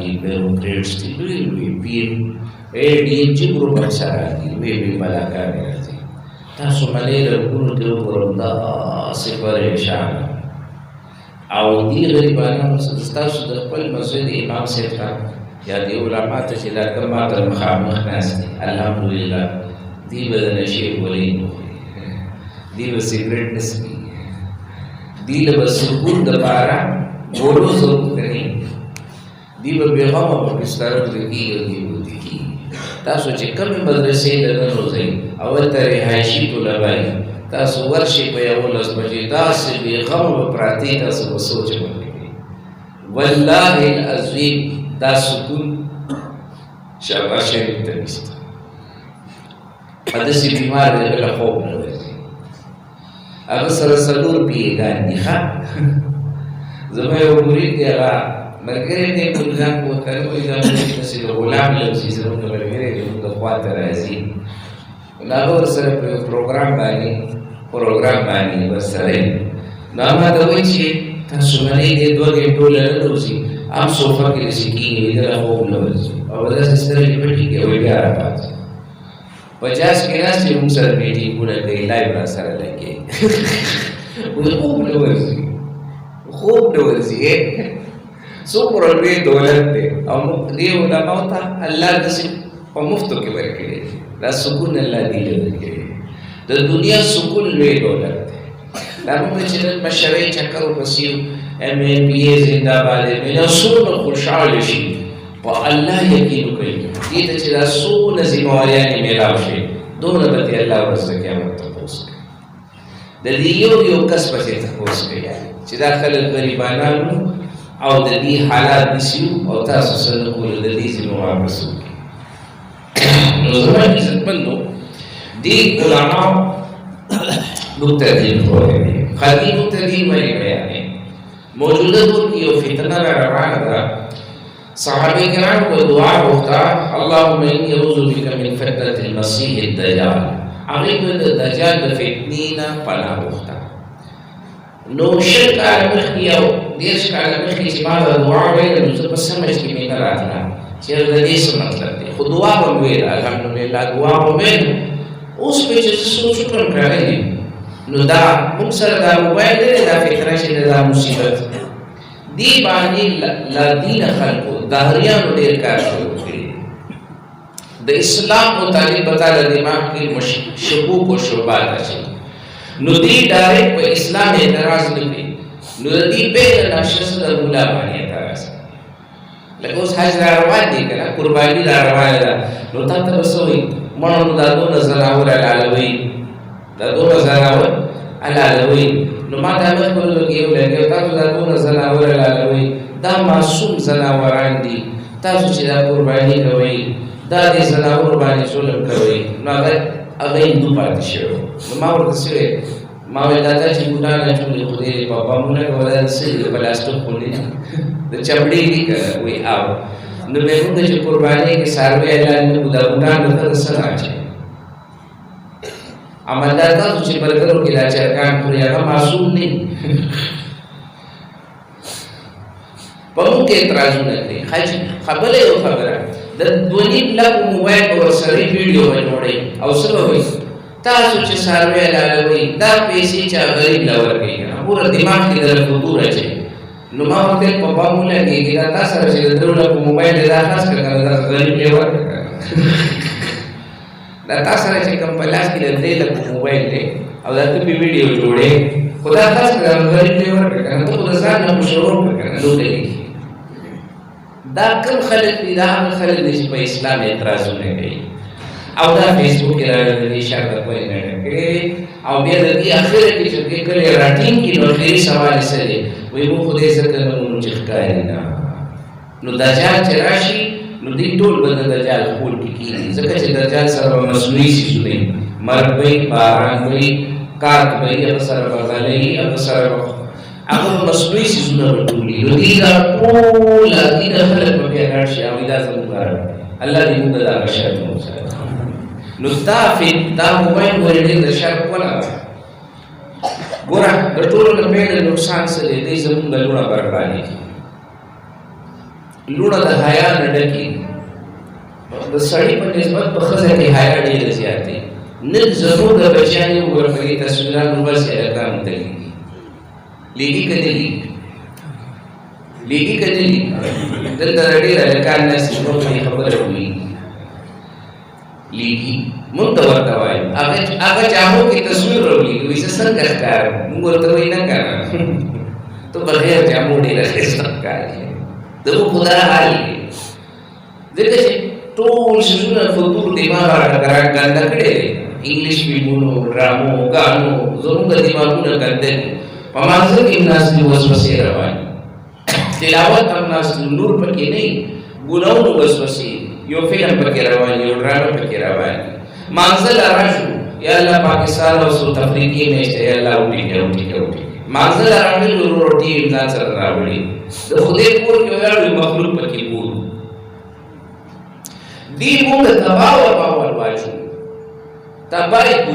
دي بیروکریټس دي لوی پیر ډي چې ګروپ سره دي وی ملاکان راځي تاسو ملي ورکوونو ته وګورم دا پریشان او دي غریبانو تاسو د خپل مسجد امام صاحب ته یا دی علماء ته چې دا کومه تر مخامخ ناس دي الحمدلله دی به د نشي ولې دی به سیګریټ نسکي دی له سکون د پاره ورو ضرور کوي دی به بېغمه په بستر کې کېږي تاسو چې کومې مدرسې ته ننوځئ اول ته رهایشي طلبه تاسو ورشئ په 11 بجې داسې بېغمه به پراته تاسو به سوچ وکړئ والله العظیم دا سکون شهباز شریف ته نشته داسې بیمار دی بله خوب نه ورځي هغه سره څلور بیګان دي ښه زما یو مرید دی هغه ملګری دی ګلزام په وطن وایي دا مونږ داسې د غلام لفظي زموږ ملګری دی موږ خوا ته راځي نو هغه ورسره په یو پروګرام باندې ورسره نو ما ته وایي چې تاسو منې دې 2 ګنټو له ننوځي هم صوفه کې داسې کېږي دله خوب نه ورځي او داسې سترګې پټې کې وایي بیا راپاڅي 50 کې ناست چې موږ سره میټینګونه کوي لایو را سره لګي خوب نه ورځي څومره لوی دولت دی او موږ دې علماو ته الله داسې په مفتو کې ورکړي دا سکون الله دې ورکړي د دنیا سکون لوی دولت دی دا موږ چې نن مشرۍ چکر ورپسې MNBA زنده باد مینه څومره خوشحاله شي په الله یقین وکړي دې ته چې دا څومره ذمهواریانې میلاو شي دونه به دې الله ورځ د قیامت تپوس کوي د دې یو کس پسې تپوس کوي چې دا خلک غریبانانو او د دې حالات دسیو او تاسو سره کول د دې ذمہوار مسئول نو زما عزتمندو دې علماء نقطه دې وایي خدي نقطه دې وایي موجوده دور کی یو فتنه روانه ده صحابه کرام کو دعا وکړه اللهم اني اعوذ بك من فتنه المسيح الدجال هغه د دجال د فتنې نه پناه وکړه نو شرک مخکې او دیش کاله مخکې چې ما دعا ویل نو زه په سمج کې مې نه راتله چې د دې څه مطلب دی خو دعا به ویل الحمدلله دعا به ویل اوس په چې سوچ کړی نو دا موږ سره دا موبایل دی دا فکره چې دا مصیبت دی باندې لا دین خلکو دهریانو ډېر کار شروع کړي د اسلام متعلق تعالی دماغ کې شکوک او شبهات اچي نو دی ډایرکټ په اسلام اعتراض نه کوي نو دی په نشه د مولا باندې اعتراض لکه اوس حج روان دي کنه قرباني روان ده نو تاسو وسوي مونږ دا دوه زناور علوي دا دوه زناور علوي نو ما دا به کول یو لګي تاسو دا دوه زناور علوي دا معصوم زناوران دي تاسو چې دا قرباني کوي دا دې زناور باندې ظلم کوي نو هغه هندو پاتې شو ما ورته سوې ما ویل دا چې ګوډانه چولې خو دې بابا مونږ ولا سې پلاستیک خولې د چمړې دي وي او نو به موږ چې قرباني کې سروي اعلان نه دا ګوډانه ته سره اچي عملدار تاسو چې برګرو کې لا چرکان پورې هغه معصوم نه په موږ کې اعتراضونه کوي خبره یو خبره د دونی لږ موبایل او سره ویډیو جوړي او سره وایي تاسو چې سروي لاله دا پیسې چې غریب لور کوي پورا دماغ کې در فطور اچي نو ما وخت په پامو لګي دا تاسو سره چې درو په موبایل دا خاص کړه دا غریب لور دا تاسو سره چې کوم پلاس کې لري له موبایل له او دا ته ویډیو جوړي خدا تاسو غریب لور کنه ته خدا ځان نه شروع کنه نو دې دا کوم خلک دي دا هم خلک دي چې په اسلام اعتراضونه کوي او دا فیسبوک کې راځي شاګرد په نه کوي او بیا د دې اخر کې چې کله راټینګ کې نو خیر سوال سره وي مو خدای سره نو چې ښکاري نه نو دجال چې راشي نو دې ټول بدل دجال خپل کې کیږي ځکه چې دجال سره مصنوعي شي مرګ وي باران وي کار وي هغه سره بدلې هغه سره هغه مصنوعي شيزونه ټولې نو دې دا ټول دې خلک په بیا راشي او دا زموږ الله دې موږ دا بشر نو دا موبایل ورته د شر کوله ګوره د ټولو په نقصان سره دې زموږ لونه بربادي لوڼه د حیا نه ډکې د سړي په نسبت په ښځه کې حیا ډېره زیاتې نن زموږ د بچیانې وګوره په دې تصویرانو بس هلکانو ته لیږي که نه لیږي که نه لیږي دلته د ډېر هلکان ناست موږ په دې خبره پوهېږي لیږي موږ ته ورته وایو هغه جامو کې تصویر راولېږي وایي زه څنګه ښکارم موږ ورته وایي نه کنه ته بغیر جامو ډېره ښایسته ښکارې دغه خو دا حال دی ځکه چې ټول شیزونه فطور دماغ راته ګنده کړی دی انګلیش فلمونو ډرامو ګانو زموږ دماغونه ګنده دي په مانځه کې هم ناست دي وسوسې روانې تلاوت هم ناست دي نور پکې نه وي ګناهونو وسوسې یو فلم پکې روان یو ډرامه پکې روان مانځه له راشو یا الله پاکستان او سو تفریقي میچ دی یا الله وټیکه مانځه له راغلي ورور ټیم ځان سره راوړي د خدای کور کې ولاړ مخلوق پکې ګورو دی موږ تباه ورباور واچو تباهی کو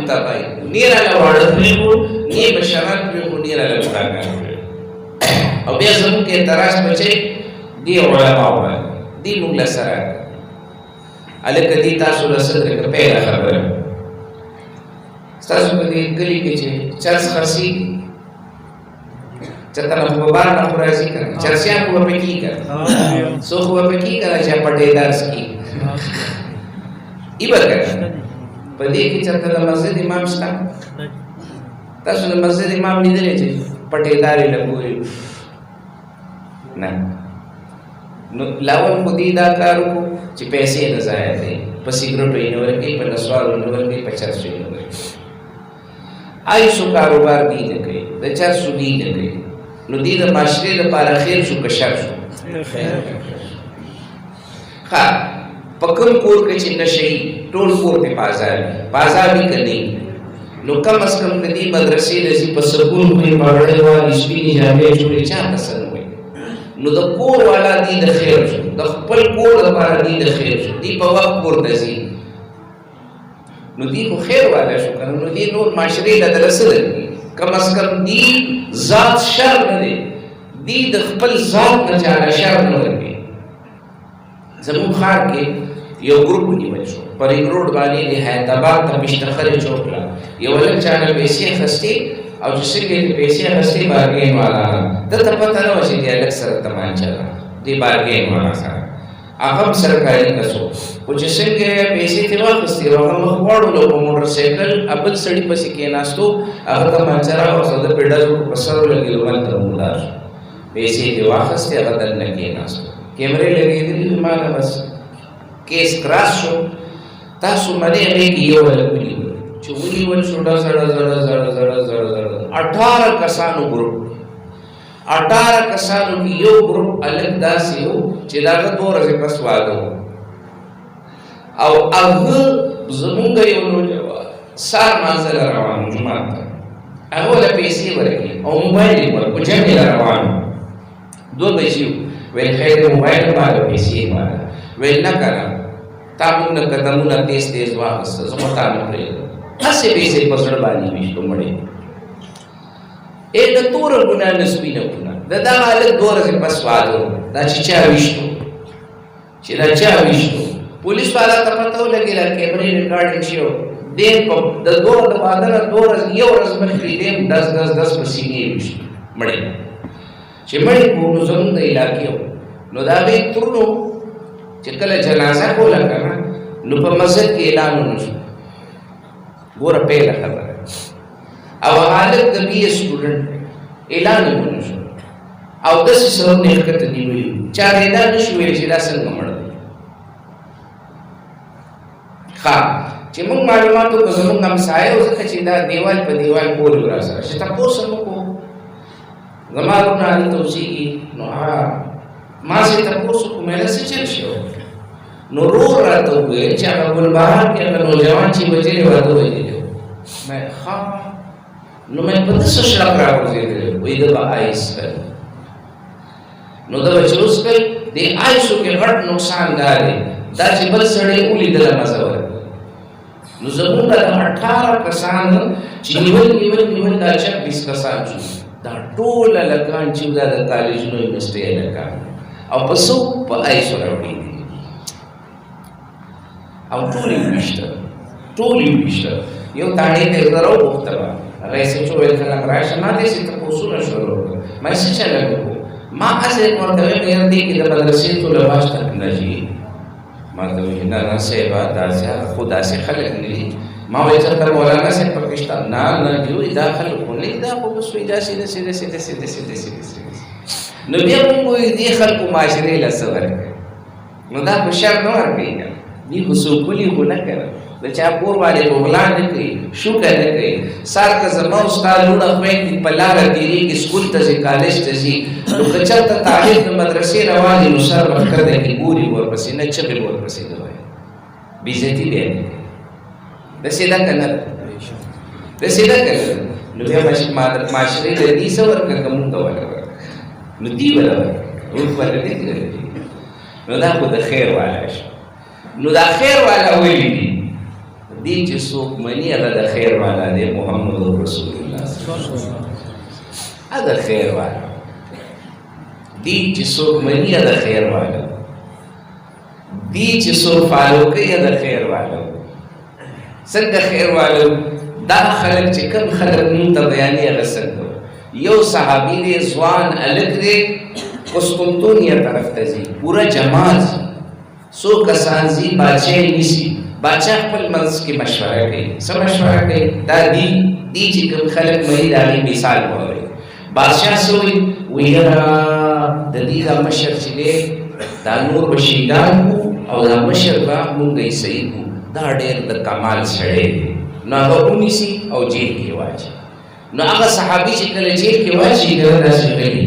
نیره له واړه پرېږدو نه یې بشرات پرېږدو نیره له بوډاګان پرېږدو او بیا زموږ اعتراض بچی دی علما وایي دی موږ له سره هلکه دی تاسو له څه درکړه پیله خبره ستاسو په دې کلي کې چې چرس خرڅېږي چته نه په بار نه خو راځي که نه چرسیان خو به پکې که نه څوک خو به پکې که نه چې پټېدار سکي ای به که نه په دې کې چېرته د مسجد امام شته تاسو د مسجد امام لیدلی چې پټېدار یې لګولي نه نو لاول خو دې دا کار وکړو چې پیسې نه ضایع دی په سګرټو یې نه ورکوي په نسوارو نه ورکوي په چرسو یې نه ورکوي آیسو کاروبار دی نه کوي د چرسو دی نه کوي نو دې د معاشرې لپاره خیر شو که شر شو ښه په کوم کور کې چې نشه وي ټول کور کې بازار وي که نه نو کم از کم که دې مدرسې له ځي په سکون پرې پاړۍ والي سپینې جامې جوړې چا پسند وي نو د کور والا دې د خیر شو د خپل کور لپاره دې د خیر شو دې په وخت کور ته ځي نو دې خو خیر والا شو که نو دې نور معاشرې له دله څه درکړي کم از کم دې ذات شر نه دی دې د خپل ذات نه چاله شر نه ورکوي زموږ ښار کې یو ګروپ ونیول شو په رینګ روډ باندې د حیدرآباد ته مشتخرې چوک له یو هلک چا نه پیسې اخیستې او چې څنګه یې پیسې اخیستې بارګین والا دته پته نه وه چې دې هلک سره تمانچه ده دې بارګین والا سره هغه هم سرکاري کس و خو چې څنګه یې پیسې ترې واخیستې هغه مخ واړولو په موټر سایکل بل سړي پسې کېناستو هغه تمانچه راوسته ده پې ډز په سر ولګېدو هلته مردار شو پیسې ترې واخیستې هغه دننه کېناستو کیمرې لګېدلې ما نه بس کیس کراس شو تاسو منې هغې کې یو هلک ونیول چې ونیول شو ډزه 18 کسانو ګروپ 18 کسانو کې یو ګروپ هلک داسې و چې د هغه 2 ورځې پس واده و او هغه زمونږ یو نوجوان سار مانځه له روان و جومات ته هغه له پیسې ورکړي او موبایل یې ورکړو جمع له روان و 2 بجې ویل خیر موبایل ماله پیسې ماله ویل نه که نه تا موږ نه قدمونه تیز واخیسته زه خو تا نه پرېږدم هسې پیسې په زړه باندې ویشتو مړې د توره ګناه نه سپینه ګناه د دغه هلک 2 ورځې پس واده و دا چې چا ویشتو پولیس والا ته پته ولګېده کیمرې ریکارډینګ شوی دې د واده نه 2 ورځې یو ورځ مخکې دې 10 په سینې یې ویشتو مړې چې مړې کړو نو زموږ د علاقې و نو د هغې ترونو چې کله جنازه کوله که نه نو په مسجد کې اعلان ونه شو ګوره پیله خبره او هلک د بي اے سټوډنټ اعلان یې ونه شو او داسې سبب نه یې ښکته نیولي چا دا نه شو ویلی چې دا څنګه مړ دی ښه چې موږ معلومات وکړو زموږ همسایه و ځکه چې دا دیوال په دیوال کور و را سره چې تپوس هم وکړو زما لونه هلته اوسېږي نو ما چې تپوس وکړو مې له څه چل شوی نو رور راته وویل چې هغه ګلبهار کې هغه نوجوان چې وژلې واده وژلې و مې ښه نو مې په څه شرک راوځېدلی وایي ده به آیس کوي نو ده به چې اوس کوي د آیسو کې غټ نقصان دا دی دا چې بل سړی ولیدله مزه ورکوي نو زمونږ د 18 کسان چې نیول دا 26 کسان شو دا ټول هلکان چې دا د کالجونو یونیورسټۍ هلکان او په څو په ایسو راوړېدلي او ټول یې ویشته یو تاڼې ته یې زه راوغوښتله هغه یې څه چې وویل خلک راشه ما داسې تپوسونه شروع کړل ما څه چلک وکړو ما هسې ورته ویل یار دې کې د مدرسې طلبا شته که نه ځي ما ته ویل نه نه صاحبه داسې خو داسې خلک نه دي ما وایي چېرته مولانا صاحب پکې شته نه نه دوی دا خلک خو نه دي دا خو بس وایي داسې نو بیا مونږ وایو دې خلکو معاشرې له څه ورکوي نو دا خو شر نه ورکوي که دوی خو سوکولي خو نه که د چا کور والې خو غلا نه کوي شوکه نه کوي سار که زما او ستا لوڼه خویندې په لاره تېرېږي سکول ته ځي کالج ته ځي نو که چېرته طالب د مدرسې روان وي نو سر ورښکته کړي ګوري ورپسې نه چغې به ورپسې نه وایي بېعزتي بیا نه کوي داسې ده که نه ده داسې ده که نه ده نو بیا معاشرې له دې څه ورکړه که مونږ ته وله ورکړه نو دې وله ورکړه اوس وله نه دي نو دا خو د خیر والا شو نو دا خیر والا ولې دي دې چې څوک مني هغه د خیر والا دی محمد رسول الله هغه خیر والا دې چې څوک مني هغه خیر والا دې چې څوک فالو کوي هغه خیر والا څنګه خیر والا دا خلک چې کوم خلک مونږ ته بیانې هغه څنګه یو صحابي دی ځوان هلک دی قسطنطنیه طرف ته ځي پوره جماعت څو کسان ځي بادشاه یې نیسي بادشاه خپل منځ کې مشوره کوي څه مشوره کوي دا دي چې کوم خلک مني د هغې مثال واورئ بادشاه څه وایي وایي یاره د دې دا مشر چې دی دا نور به شهیدان کړو او دا مشر به مونږ یې صحیح کړو دا ډېر د کمال سړی دی نو هغه ونیسي او جیل کې واچي نو هغه صحابي چې کله جیل کې واچي کنه داسې غلی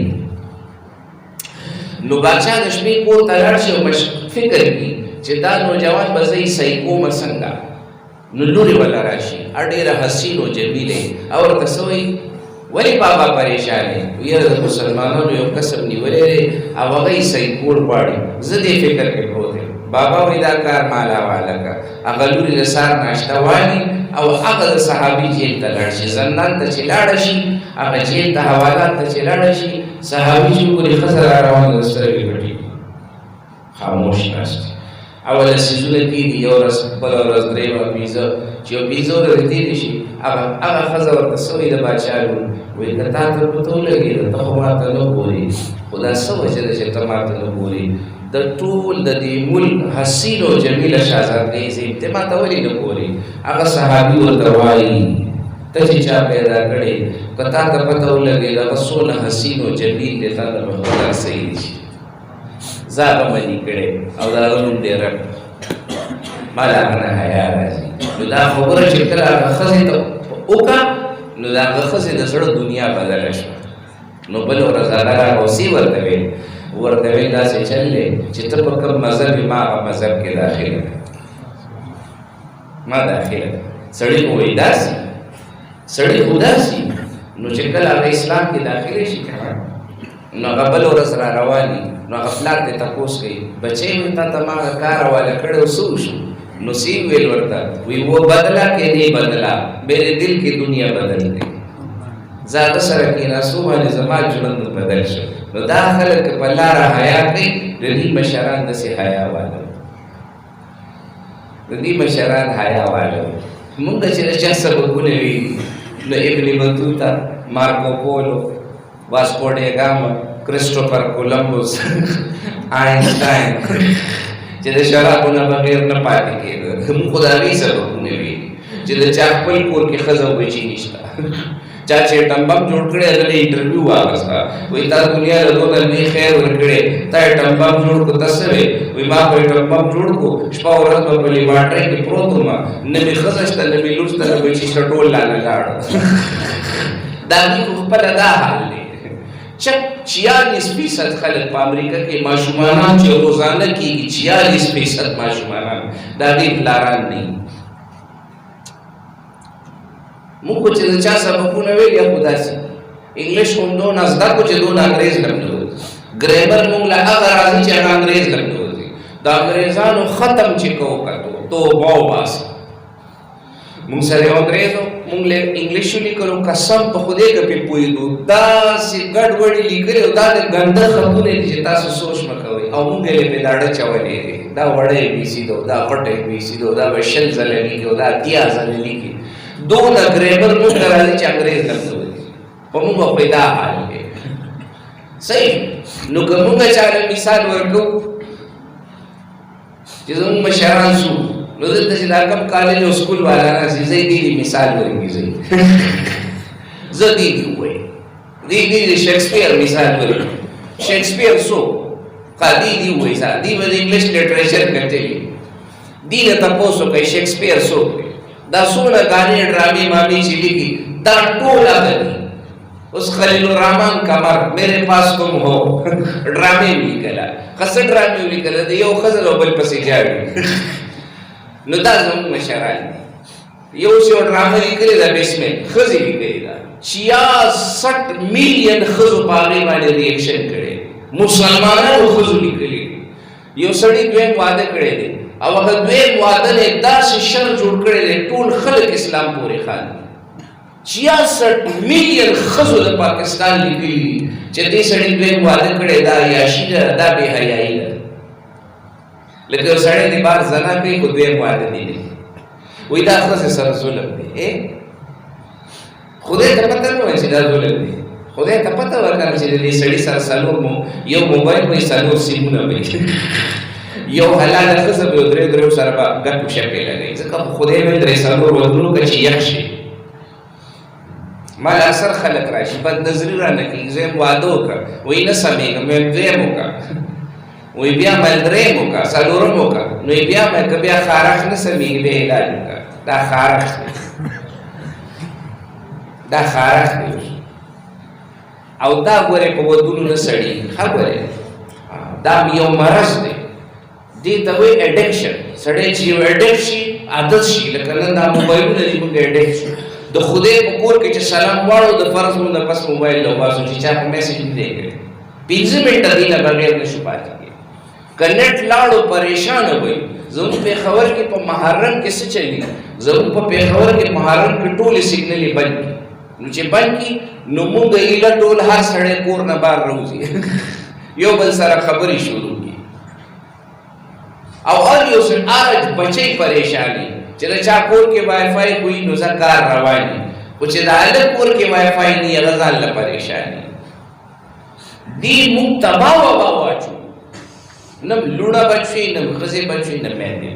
نو بادشاه د شپې کور ته لاړ شي او فکر کړي چې دا نوجوان به زه یې صحیح کومه څنګه نو لورې وله راشي ډېره حسین و جمیله او ورته څه وایي ولې بابا پریشان یې یاره د مسلمانانو یو قسم نیولی دی او هغه یې صحیح کول غواړي زه دې فکر کې پروت یم بابا وایي دا کار مالا واله که هغه لورې د سهار ناشته والي او هغه د صحابي جیل ته لاړ شي زندان ته چې لاړه شي هغه جیل ته حوالات ته چې لاړه شي صحابي چې ګوري ښځه را روانه ده سترګې پټې خاموش ناست اوله څیزونه کېږي یو ورځ بله ورځ درېیمه پنځه چې یو پنځه ورځې تېرې شي هغه ښځه ورته څه وایي د باچا لور وایي که تا ته پته ولګېده ته خو ما ته نه ګورې خو دا څه وجه ده چې ته ما ته نه ګورې د ټول د دې ملک حسین او جمیله شهزادګۍ زیب ته ما ته ولې نه ګورې هغه صحابي ورته وایي ته چې چا پیدا کړې که تا ته پته ولګېده هغه څونه حسین او جمیل دی تا ته به خبره صحیح شي زه هغه مني کړی او د هغه نوم دی رټ ما د هغه نه حیا راځي نو دا خبره چې کله هغه ښځې ته وکړه نو د هغه ښځې د زړه دنیا بدله شوه نو بله ورځ هغه راغوسي ورته ویل داسې چل دی چې ته په کوم مذهب یې ما هغه مذهب کې داخله ما داخله سړي خو وایي داسې سړي خو داسې نو چې کله هغه اسلام کې داخله شي نو هغه بله ورځ را رواني نو هغه پلار ته تپوس کوي بچی مې تا ته ما هغه کار حواله کړی او څه وشو نو سی ویل ورته وی وہ بدلا کہ نہیں بدلا میرے دل کی دنیا بدل گئی زه هغه سره کېناستو باندې زما ژوند بدل شو نو دا خلک په لاره حیا کوي د دې مشران داسې حیا واله د دې مشران حیا واله مونږ چې د چا سبقونه وي نو ابن بطوطه مارکو پولو واسکو ډ ګاما کرسټوفر کولمبوس آینسټاین چې د شرابو نه بغیر نه پاتې کېده مونږ خو د هغې سبقونه وي چې د چا خپل کور کې ښځه او بچي نشته چا چې ټمبم جوړ کړی هغه له انټرویو واغسته وایي تا دنیا له دونه لوی خیر ورکړی تا یې ټمبم جوړ کړو ته څه وې وایي ما خو یې ټمبم جوړ کړو شپه ورځ به په لیبارټرۍ کې پروت وم نه مې ښځه شته نه مې لور شته نه بچي شته ټول لاله لاړه د هغې خو خپله دا حال دی 46% خلک په امریکا کې ماشومانان چې روزانه کېږي 46% ماشومانان د هغې پلاران نه مونږ خو چې د چا سبقونه ویل یا خو داسې انګلیش خو دونه زده کړو چې دونه انګریز لم نه وځي ګریمر مونږ له هغه راځي چې هغه انګریز لم نه وځي د انګریزانو ختم چې کوو کتو توبه وباسه مونږ سره یو انګریزو مونږ له انګلیش لیکلو قسم په خدای کې په پوهېدو داسې ګډوډي لیکلي او دا د ګنده خطونه دي چې تاسو سوچ مه کوئ او مونږ یې په داړه چولې دي دا وړه اے بي سي دو دا غټ اے بي سي دو دا به شل ځله لیکي او دا اتیا ځله لیکي دونه ګریمر مونږ ته راځي چې انګریز درته وایي په مونږ به دا حال دی صحیح نو که مونږ چاله مثال ورکو چې زموږ مشران شو نو دلته چې دا کم کالج او سکول والا راشي زه دې مثال ورکړي زه دې وایي دې شیکسپیر مثال ورکړي شیکسپیر څوک قاضي دی وایي دی به انګلیش لټریچر کتلی دی له تاسو کوي شیکسپیر څوک دا څونه غانې ډرامې مامي چې لیکي دا ټول غلي اس خلیل الرحمن قمر میرے پاس تم ہو ډرامې لیکلا قصه ډرامې لیکلا دی یو خزر او بل پسې جاړي نو دا زموږ مشران یو څو ډرامې لیکلي دا بیسمنت خزي لیکلي دا 66 میلیون خزو پاغي باندې ریاکشن کړي مسلمانانو خزو لیکلي یو سړی دویم واده کړی دی او هغه دویم واده نه داسې شر جوړ کړی دی ټول خلک اسلام پورې خان 66 میلیون خزو د پاکستان لیکلي چې دې سړی دویم واده کړی دا عیاشي ده دا بې حیایي ده لکه سړی دی بار زنا کوي خو دویم واده دی وایي دا ښځې سره ظلم دی خدای ته پته نه وایي چې دا ظلم دی خدای ته پته ورکړه چې دې سړي سره څلور یو موبایل وایي څلور سیمونه وایي یو حلاله ښځه به درې سره به ګټو شپې لګوي ځکه خدای وایي درې څلور ودونو که چې یخ شي ما اکثر خلک راشي بد نظري رانه کوي زه یې واده وکړه وایي نه سمېږم مې دویم وکړه وایي بیا مې درېیم وکړه څلورم وکړه نو بیا مې که بیا خارښ نه سمېږي بیا علاج وکړه دا خارښ دی دا خارښ دی او دا ګورې په ودونو نه سړي ښه ګورې دا یو مرض دی دې ته وایي اډکشن سړی چې یو اډکټ شي عادت شي لکه نن دا موبایلونه دي موږ اډکټ شو د خدای په کور کې چې سلام واړو د فرض مونږ نه پس موبایل له واسو چې چا په میسج نه دی کړی 15 منټه دی نه بغیر نشو پاتې کېږي که نټ لاړو پریشانه وي زموږ پېښور کې په محرم کې څه چلي زموږ په پېښور کې محرم کې ټولې سګنلې بند کړي نو چې بند کړي نو مونږ ایله ټول هر سړی کور نه بار راوځي یو بل سره خبرې شروع کړي او هر یو ارج بچی پریشانی چې د چا کور کې وای فای کوي نو کار روان دي خو چې د هلک کور کې وای فای نه هغه ځان له پریشاني دې موږ تباه وباه واچو نه لوڼه بچوي نه ښځې بچوي نه میندې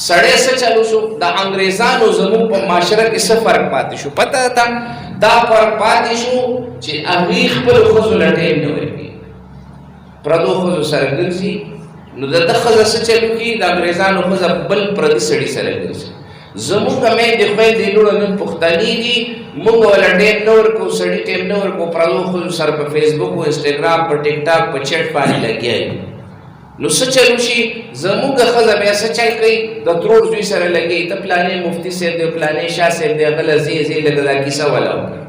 سړی څه چلو شو د انګریزانو زموږ په معاشره کې څه فرق پاتې شو پته ده دا فرق پاتې شو چې هغوی خپلو ښځو له ټایم نه ورکوي پردو ښځو سره ګرځي نو د ده ښځه څه چلو کړي د انګریزانو ښځه بل پردي سړي سره ګرځي زموږ میندې خویندې لوڼه نن پښتنې دي موږ وله ټایم نه ورکوو سړي ټایم نه ورکوو پردو ښځو سره په فیسبوک او انسټاګرام په ټیک ټاک په چټ باندې لګیا یو نو څه چلو شي زموږ ښځه بیا څه چل کوي د ترور زوی سره لګي ته پلانې مفتي صاحب دی پلانې شاه صاحب دی هغه له زی لږه دا کیسه وله وکړه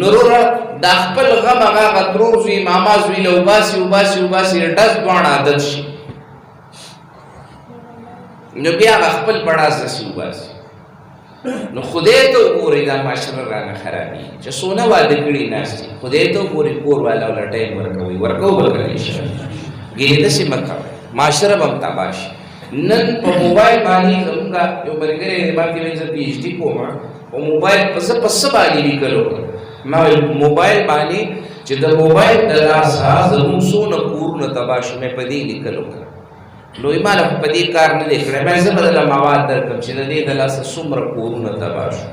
نو وروره دا خپل غم هغه ترور زوی ماما زوی له وباسي ډز دواړه عادت شي نو بیا هغه خپل بړاس داسې وباسي نو خدای ته وګورئ دا معاشره رانه خرابېږي چې څونه واده کړي ناست دي خدای ته وګورئ کور والاو له ټایم ورکوئ ورکوو به که انشاءالله ګیرې داسې مه کوئ معاشره به هم تباه شي نن په موبایل باندې زموږ یو ملګری دی ما کې وایي زه پي ایچ ډي کوم په موبایل زه په څه باندې لیکل وکړم ما موبایل باندې چې د موبایل د لاسه زموږ څونه کورونه تباه شو مې په دې لیکل وکړم نو ما له په دې کار نه دی کړی مې زه به دله مواد درکړم چې د دې د لاسه څومره کورونه تباه شو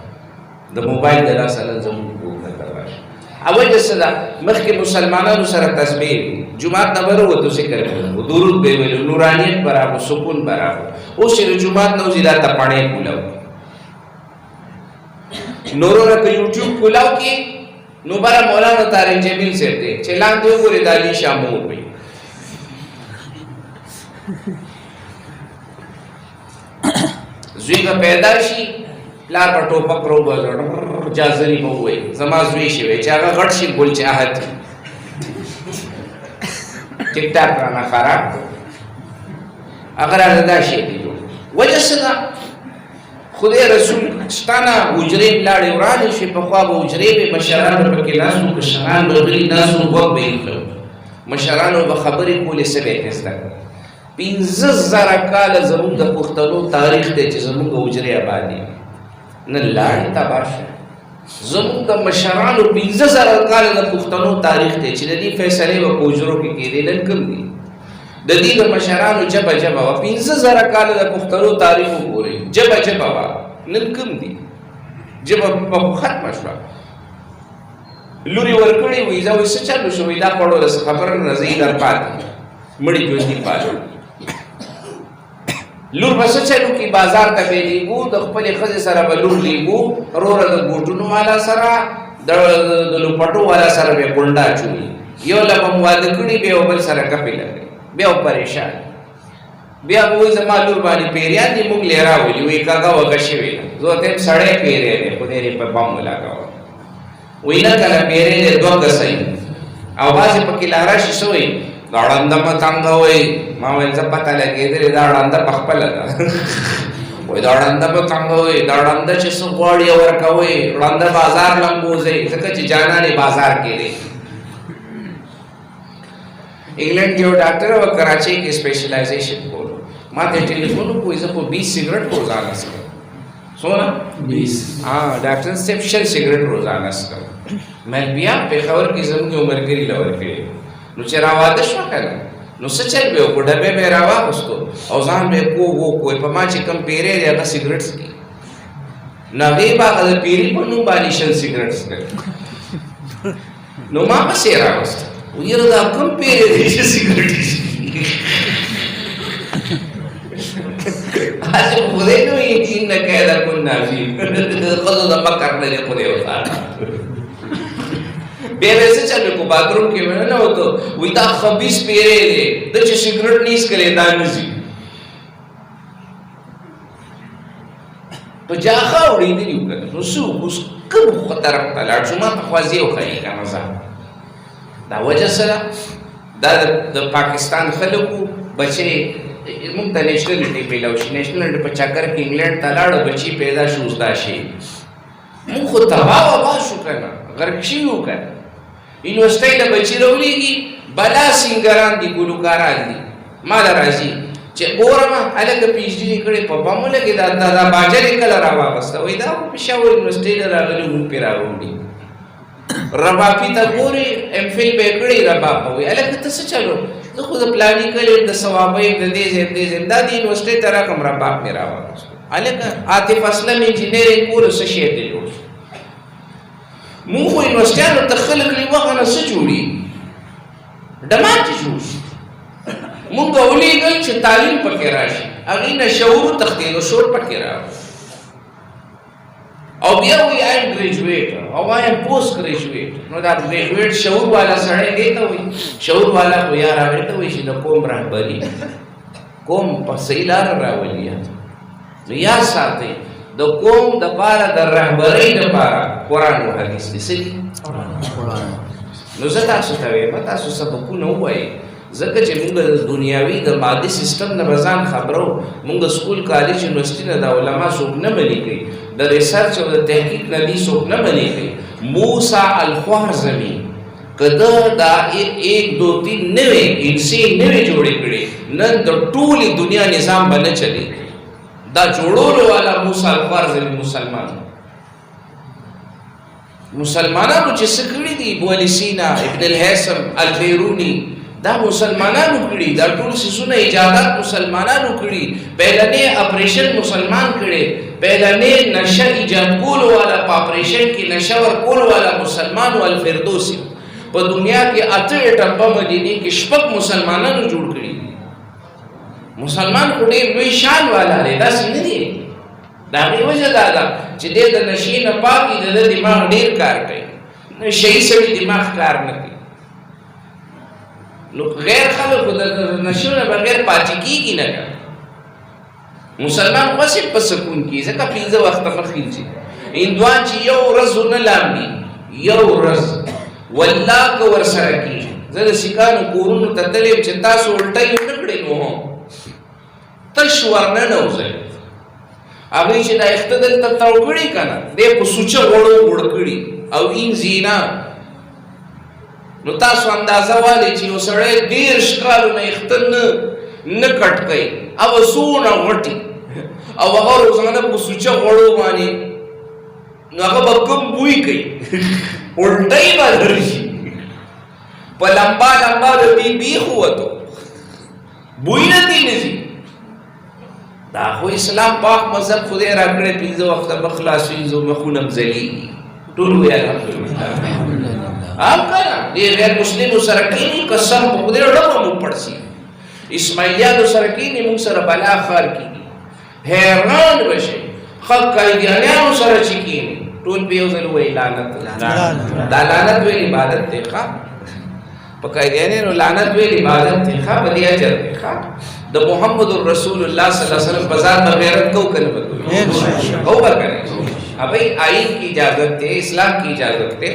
د موبایل د لاسه نن زموږ کورونه تباه شو وجه څه ده مخکې مسلمانانو سره تسبیح جومات نه به راووتو ذکر کوو درود به یې ویلو نورانیت به راغو سکون به راغو اوس چې د جومات نه وځي دا تپاڼې کولاو نورونه که یوټیوب کولاو کې نو بره مولانا طارق جمیل صاحب دی چې لاندې وګورې د علي شاه مور وي زوی به پیدا شي پلار به ټوپک راوباسي جازري به ووایي زما زوی شوی چې هغه غټ شي ګل چاحت ټیک ټاک رانه خراب کړو هغه رانه دا شی دی وجه څه ده خدای رسول ستانه حجرې لاړې ورانې شي پخوا به حجرې وې مشرانو پکې ناسو کشران به غلي ناسو غوږ به یې کړو مشرانو به خبرې کولې څه به یې زده کړه 15,000 کاله زموږ د پښتنو تاریخ دی چې زموږ حجرې آبادي نه لاړې تباه شوه زموږ د مشرانو 15,000 کاله د پښتنو تاریخ دی چې د دې فیصلې به په حجرو کې کېدې نن کوم دي د دې د مشرانو جبه جبه وه 15,000 کاله د پښتنو تاریخ وګورئ جبه جبه وه نن کوم دي جبه په ختمه شوه لورې ورکړې وي زه وایي څه چلو شو وایي دا خوړو څه خبره نه زه یې در پاتې مړي ژوندي پاتې لور به څه چلو کي بازار ته به لیږو د خپلې ښځې سره به لور لیږو وروره د بوټونو والا سره د لوپټو والا سره به کونډه اچوي یو له به مو واده کړي بیا بل سره کپې لګوي بیا پریشان بیا به وایي زما لور باندې پیریان دي موږ لې راولي وایي کاکا وږه شوې ده زه ورته یم سړی پیری دی خدای دې په پام ولګوه وایي نه کنه پیری دی 2 ګزه او بعضې پکې لا راشي څه وایي دا ړنده مه تنګوئ ما ویل زه پته لګېدلې دا ړنده پخپله ده وایي دا ړنده به تنګوئ دا ړنده چې څه غواړي ورکوئ ړنده بازار لمبوځئ ځکه چې جانانې بازار کې دی انګلینډ کې یو ډاکټر و کراچۍ کې سپیشلایزیشن کولو ما ته ټلیفون وکړو زه خو 20 سګرټ روزانه څکم څومره 20 ډاکټر صاحب 6 سګرټ روزانه څکم مې بیا پېښور کې زموږ یو ملګري له ورکړی نو چې راواده شوه که نه نو څه چل به وکړو ډبې به یې راواخیستو او ځان به یې کوږ په ما چې کوم پیری دی هغه سګرټ څکي نو هغې به هغه د پیري په نوم باندې 6 سګرټ څکل نو ما پسې یې راوسته ویره دا کوم پیری دی چې سګرټ یې څکي هسې خو خدای نه وایي ان کید کنا فیم ښځو د مکر نه دی خدای وساته بیا به څه چل کو باتروم کې مې نه وته وایي دا خبیث پیری دی د چې سګرټ نه څکلی دا نه ځي په جاخه اورېدلي وو که نه نو څه وکړو کوم طرف ته لاړ شو ما ته خوځې وښایي که نه ځه دا وجه سره دا د پاکستان خلکو بچې موږ ته نیشنلټي پیدا وشي نیشنلټي په چکر کې انګلینډ ته لاړو بچي پیدا شو زده شي موږ خو تباه وباه شو که نه غرق شوي وو که نه یونیورسټۍ له بچي راولېږي بلا سینګران دي ګلوکاران دي ما له راځي چې ګورم هلکه پي ایچ ډي دې کړې په بمو لګې دا باجر یې کله راواغسته وایي دا خو پېښور یونیورسټۍ نه راغلي موږ پرې راوړي رباپي ته ګورې ایم فل به یې کړی رباب به وایي هلکه ته څه چلو زه خو د پلاني کلي د ثوابۍ د دې ځای دې ځای دا د یونیورسټۍ ته راکړم رباب مې راواغستو هلکه عاطف اسلم انجینرینګ کولو څه شی دی جوړ شو مونږ خو یونیورسټیانو ته خلک لیوغه نه څه جوړي ډمانچې جوړ شي مونږ ولیږل چې تعلیم پکې راشي هغې نه شعور تښتېدو شور پکې راغی او بیا وایي آیم ګریجویټ او آیم پوسټ ګریجویټ نو دا ګریجویټ شعور والا سړی دې ته وایي شعور والا خو یار هغې ته وایي چې د قوم رهبري قوم په صحیح لاره راولي نو یاد ساتئ د قوم دپاره د رهبرۍ دپاره قرآن و حدیث دي څه دي نو زه تاسو ته وایم تاسو سبقونه ووایئ ځکه چې موږ د دنیاوي د مادي سیستم نه به ځان خبرو موږ سکول کالج یونیورسټي نه د علما څوک نه منې کوي د ریسرچ او د تحقیق نه دي څوک نه منې کوي موسی الخوارزمي که ده دا 1 2 3 نوې انسي نوې جوړې کړې نن د ټولې دنیا نظام به نه چلي دا جوړولو والا موسی الخوارزمي مسلمانانو چې څه کړي دي ابو علي سینا ابن الهیثم البیروني دا مسلمانانو کړي دا ټول څیزونه ایجادات مسلمانانو کړي پهلنی اپریشن مسلمان کړي پهلنی نشه ایجاد کولو والا په اپریشن کې نشه ورکولو والا مسلمان او الفردوسي په دنیا کې اته ټمبه مدینه کې شپږ مسلمانانو جوړ کړي مسلمان خو ډېر لوی شان والا دی داسې نه دی د هغې وجه دا ده چې دی د نشې نه پاک وي د ده دماغ ډېر کار کوي نشهیي سړي دماغ کار نه کوي نو غیر خلکو د نشو نه بغیر پاتې کېږي نه که مسلمان خو هسې په سکون کېږي ځکه 15 وخته نه خېږي هندوان چې یو ورځ ونه لامبي یو ورځ والله که ورسره کېږي زه د سیکانو کورونو ته تللی یم چې تاسو الټۍ ونه کړې نو هم تش ورننه وځئ هغه چې دا اختدل ته توګړي کنه دې په سوچ وړو وړکړي او ان زینا نو تاسو اندازه والي چې وسړی ډیر شکالونه اختن نه کټ کوي او سونه وټي او هغه روزانه په سوچ وړو باندې نو هغه کوم بوی کوي الټای باندې شي په لمبا لمبا د بي خوته بوی نه دی نشي دا خو اسلام پاک مذهب خدای راکړي پنځه وخت بخلاصي زو مخونم ذلی ټول وی الحمدلله اب کنه دې غیر مسلم سره کینی قسم په خدای ډوم مو پړسي اسماعیلیانو سره کینی موږ سره بلا خار کینی حیران بشي خلق قایدیانو سره چکینی ټول په یو ځل وی لعنت دا لعنت وی عبادت دی ښا په قایدیانو لعنت وی عبادت دی ښا بلی اجر دی ښا د محمد رسول الله صلی الله علیه وسلم بازار میں غیرت کو کرے او کرے ابھی آئین کی اجازت ہے اسلام کی اجازت ہے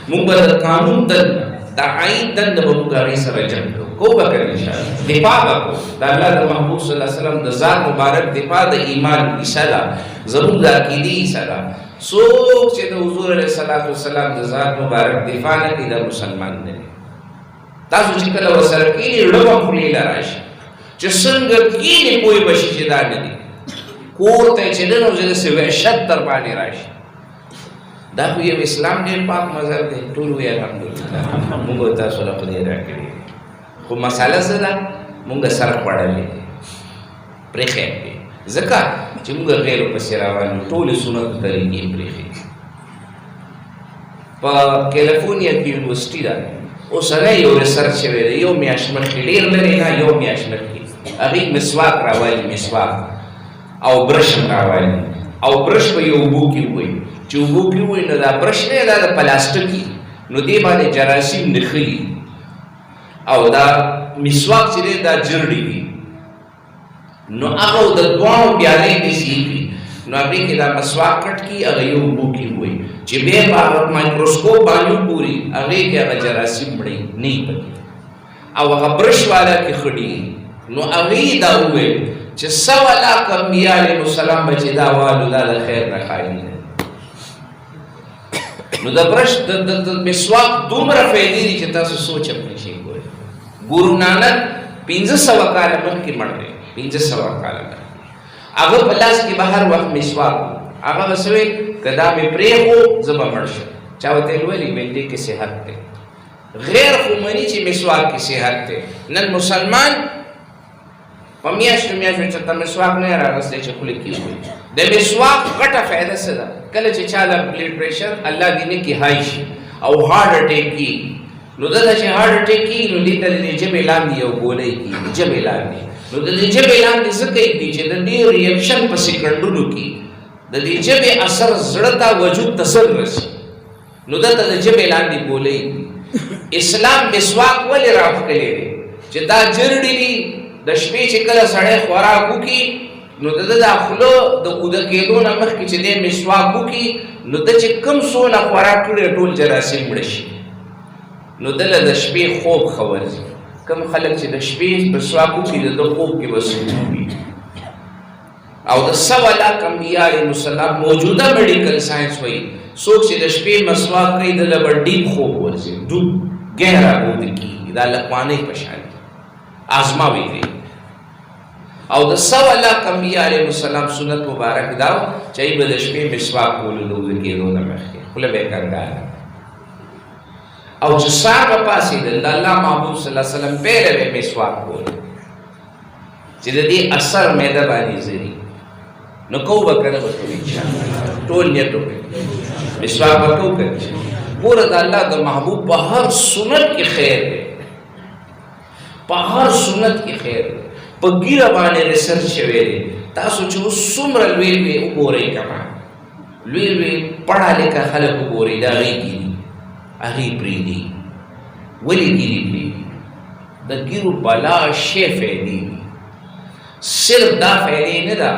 مبرر قانون دا آئین دن بمگاری سر جنگ کو کرے انشاءاللہ دفاع کو دا اللہ دا محمود صلی اللہ علیہ وسلم دا ذات مبارک دفاع دا ایمان کی صلاح ضرور دا عقیدی صلاح سوک چے دا حضور علیہ السلام دا ذات مبارک دفاع نکی دا مسلمان نے تاسو چکل وسرکینی ربا خلی لراش چې څنګه کینې پوی بشي چې دا نه دي کور ته چې دنو زه سه وحشت در باندې راشي دا خو یو اسلام ډېر پاک مذهب دی ټول وی الحمدلله موږ تاسو له خدای راکړي خو مساله څه ده موږ سر پړلې پرېښې ځکه چې موږ غیر پسې روان ټول سنت طریقې پرېښې په کیلیفورنیا کې یونیورسيټي ده اوس هغه یو ریسرچ شوی دی یو میاشت مخکې ډېر لري نه یو میاشت مخکې هغې مسواک راوالي مسواک او برش راوالي او برش به یې اوبو کې ووایي چې اوبو کې ووایي نو دا برش دی دا د پلاستیکي نو دې باندې جراثیم نښلي او دا مسواک چې دی دا جرډي وي نو هغه د دواړو پیالې داسې کړي نو هغې کې دا مسواک کټ کړي هغه یې اوبو کې ووایي چې بیا په هغه مایکروسکوپ باندې وګوري هغې کې هغه جراثیم مړی نه وي پکې او هغه برش والا کې ښه نو هغې دا وویل چې 100 لاک انبیا علیهم السلام به چې دا والو دا د خیر نه خالي دی نو د برش د مسواک دومره فایدې دي چې تاسو سوچ هم نشئ کولی ګورو نانک 1500 کاله مخکې مړ دی 1500 کاله مخکې هغه په لاس کې به هر وخت مسواک هغه به څه ویل که دا مې پرېښو زه به مړ شم چا ورته یې ویلي دې کې صحت دی غیر خو مني چې مسواک کې صحت دی نن مسلمان په میاشتو میاشتو چې ته مسواک نه راغستی چې خوله کې ووایي د مسواک غټه فایده څه ده کله چې چا له بلډ پریشر الله دې نه کي های شي او هارډ اټیک کېږي نو دلته چې هارډ اټیک کېږي نو دې ته د ژبې لاندې یو ګولۍ کېږي ژبې لاندې نو د دې ژبې لاندې څه کوي چې د دې ریاکشن په سیکنډونو کې د دې ژبې اثر زړه ته وجود ته سر رسي نو دلته د ژبې لاندې ګولۍ اسلام مسواک ولې راوښکلی دی چې دا جرډې وي د شپې چې کله سړی خوراک وکړي نو د ده دا خوله د اوده کېدو نه مخکې چې دی مسواک وکړي نو ده چې کوم څونه خوراک کړی ټول جراثیم مړه شي نو دله د شپې خوب ښه ورځي کوم خلک چې د شپې مسواک وکړي د ده خوب کې به سکون وي او د 100 لاک انبیا علیهم السلام موجوده میډیکل ساینس وایي څوک چې د شپې مسواک کوي دله به ډیپ خوب ورځي ډوب ګهرا اوده کېږي دا لقمانۍ په شان آزماوي دی او د 100 لاک انبیا علیهم السلام سنت مبارک دا چې ای به د شپې مسواک کولو د اوده کېدو نه مخکې خوله به یې کنګاله او چې سهار به پاڅېدل د الله محبوب صلی الله علیه وسلم پیله به مسواک کول چې د دې اثر معده باندې ځري نو کو به کنه به کوو انشاءالله ټول نیت وکړئ مسواک به کوو که ګوره د الله د محبوب په هر سنت کې خیر دی په هر سنت کې خیر دی په ګیره باندې ریسرچ شوی دی تاسو چې اوس څومره لوی لوی وګورئ کما لوی لوی پړه لیکه خلک وګورئ د هغې ګیري هغې پرېږدي ولې ګیري پرېږدي د ګیرو بلا شی فایدې دي صرف دا فایدې نه ده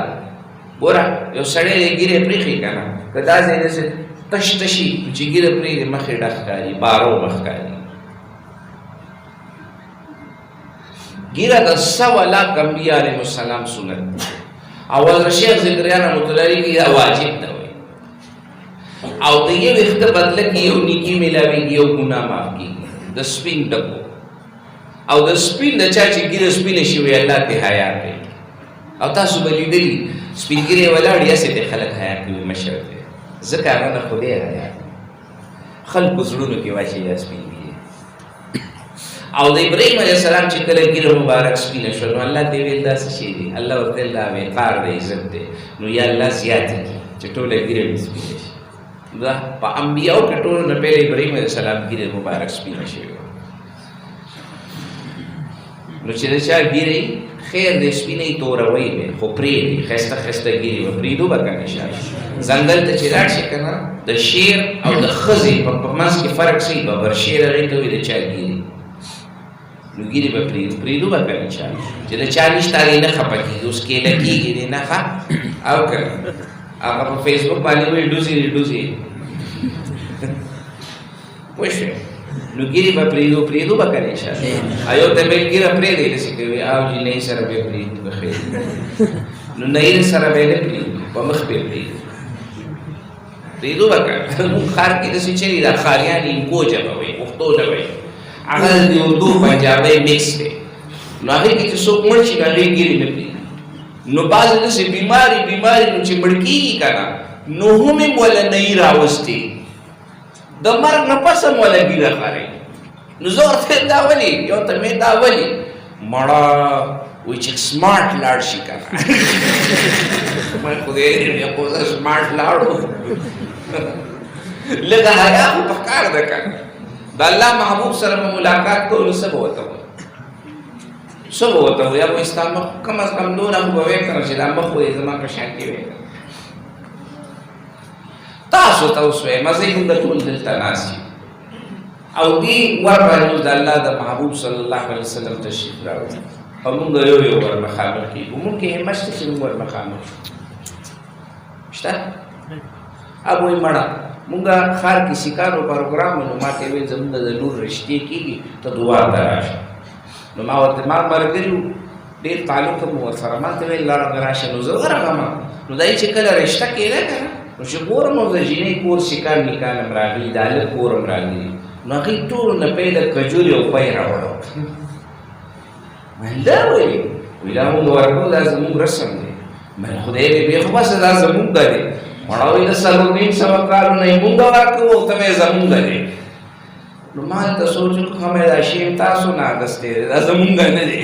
ګوره یو سړی دی ګیرې پرېښي که نه که دا ځای داسې تش تشي چې ګیره پرېږدي مخې ډک ښکاري بارو به ښکاري ګیره د 100 لاک انبیا علیهم السلام سنت اول شیخ ذکریان رحمت الله علیه کې دا واجب ده او د یو وخت بدله کې یو نیکی ملاویږي یو ګناه معاف کیږي د سپین ډبو او د سپین د چا چې ګیره سپینه شي وي الله ته حیا کوي او تاسو به لیدلي سپین ګیرې ولاړ یاسې ته خلک حیا کوي مشر دی ځکه هغه نه خدای حیا خلکو زړونو کې واچي یا سپین ګیرې او د ابراهیم علیه السلام چې کله ګیره مبارک سپینه شوه نو الله ته ویل داسې شی دی الله ورته ویل دا وقار دی عزت دی نو یا الله زیات کړي چې ټوله ګیره مې سپینه شي دا په انبیاو کې ټولو نه پهله ابراهیم علیه السلام ګیره مبارک سپینه شوې وه نو چې د چا ګیرې خیر د سپینې توروی دی خو پرېږدي ښایسته ښایسته ګیرې به پرېږدو به که نه انشاءالله ځنګل ته چې لاړ شي که نه د شیر او د ښځې په منځ کې فرق څه وي ببرشیر هغې ته وایي د چا ګیرې نو ګیرې به پرېږدو به که نه انشاءالله چې د چا نشته هغې نه خفه کېږي اوس کیله کېږي دی نه ښه او که نه هغه په فیسبوک باندې وایي ډوزې پوه شوې نو ګیرې به پرېږدو به که نه انشاءالله یو ته به ګیره پرېږدی داسې کوي او جینۍ سره به یې پرېږدي به خیر نو نیر سره به یې نه پرېږدي په مخ به یې پرېږدي پرېږدو به که زموږ ښار کې داسې چلي دا ښاریان اینکو ژبه وایي پښتو نه وایي هغه د اردو پنجابۍ مکس دی نو هغې کې چې څوک مړ شي نو هغې ګیرې نه پرېږدي نو بعضې داسې بیماري نو چې مړ کېږي که نه نو هم یې وله نهي راوستې د مرګ نه پس هم وله ګیره ښکاري نو زه ورته دا ولې یو ته مې دا ولې مړه وایي چې سمارټ لاړ شي که نه مې خدای دې خو زه سمارټ لاړو لږه حیا خو پکار ده که نه د الله محبوب سره به ملاقات کوو نو څه به ورته وایي څه به ورته وایي یا به ستا مخ کم از کم دونه خو به وایې که نه چې دا مخ وایي زما په شان کې وایي تاسو ته اوس وایم زه موږ ټول دلته ناست یو او دې ور باندې د الله د محبوب صلی الله علیه وسلم تشریف راوړي او موږ یو ور مخامخ کېږو موږ کې همت شته چې موږ ور مخامخ شته اب وایي مړه موږ ښار کې سیکانو پروګرام نو ما ته ویل زموږ د لور رشتې کېږي ته دعا ته راشه نو ما ورته ما ملګري وو ډېر تعلق مو ورسره ما ته ویل راشه نو زه ورغلم نو دا چې کله رشته کېده که نه نو چې ګورم نو د جینۍ کور سیکان نیکان هم راغلي د هلک کور هم راغلي نو هغې ټولو نه پیله کجورې او پی راوړو ویل دا وایي وایي دا موږ ورکو دا زموږ رسم دی ویل خدای دې بیا خو بس دا زموږ دی مړه وایي د 9.5 کالو نه یې موږ ورکو او ته مې زموږ دی نو ما هلته سوچ وکړو ښه مې دا شی تاسو نه اخیستی دی دا زموږ نه دی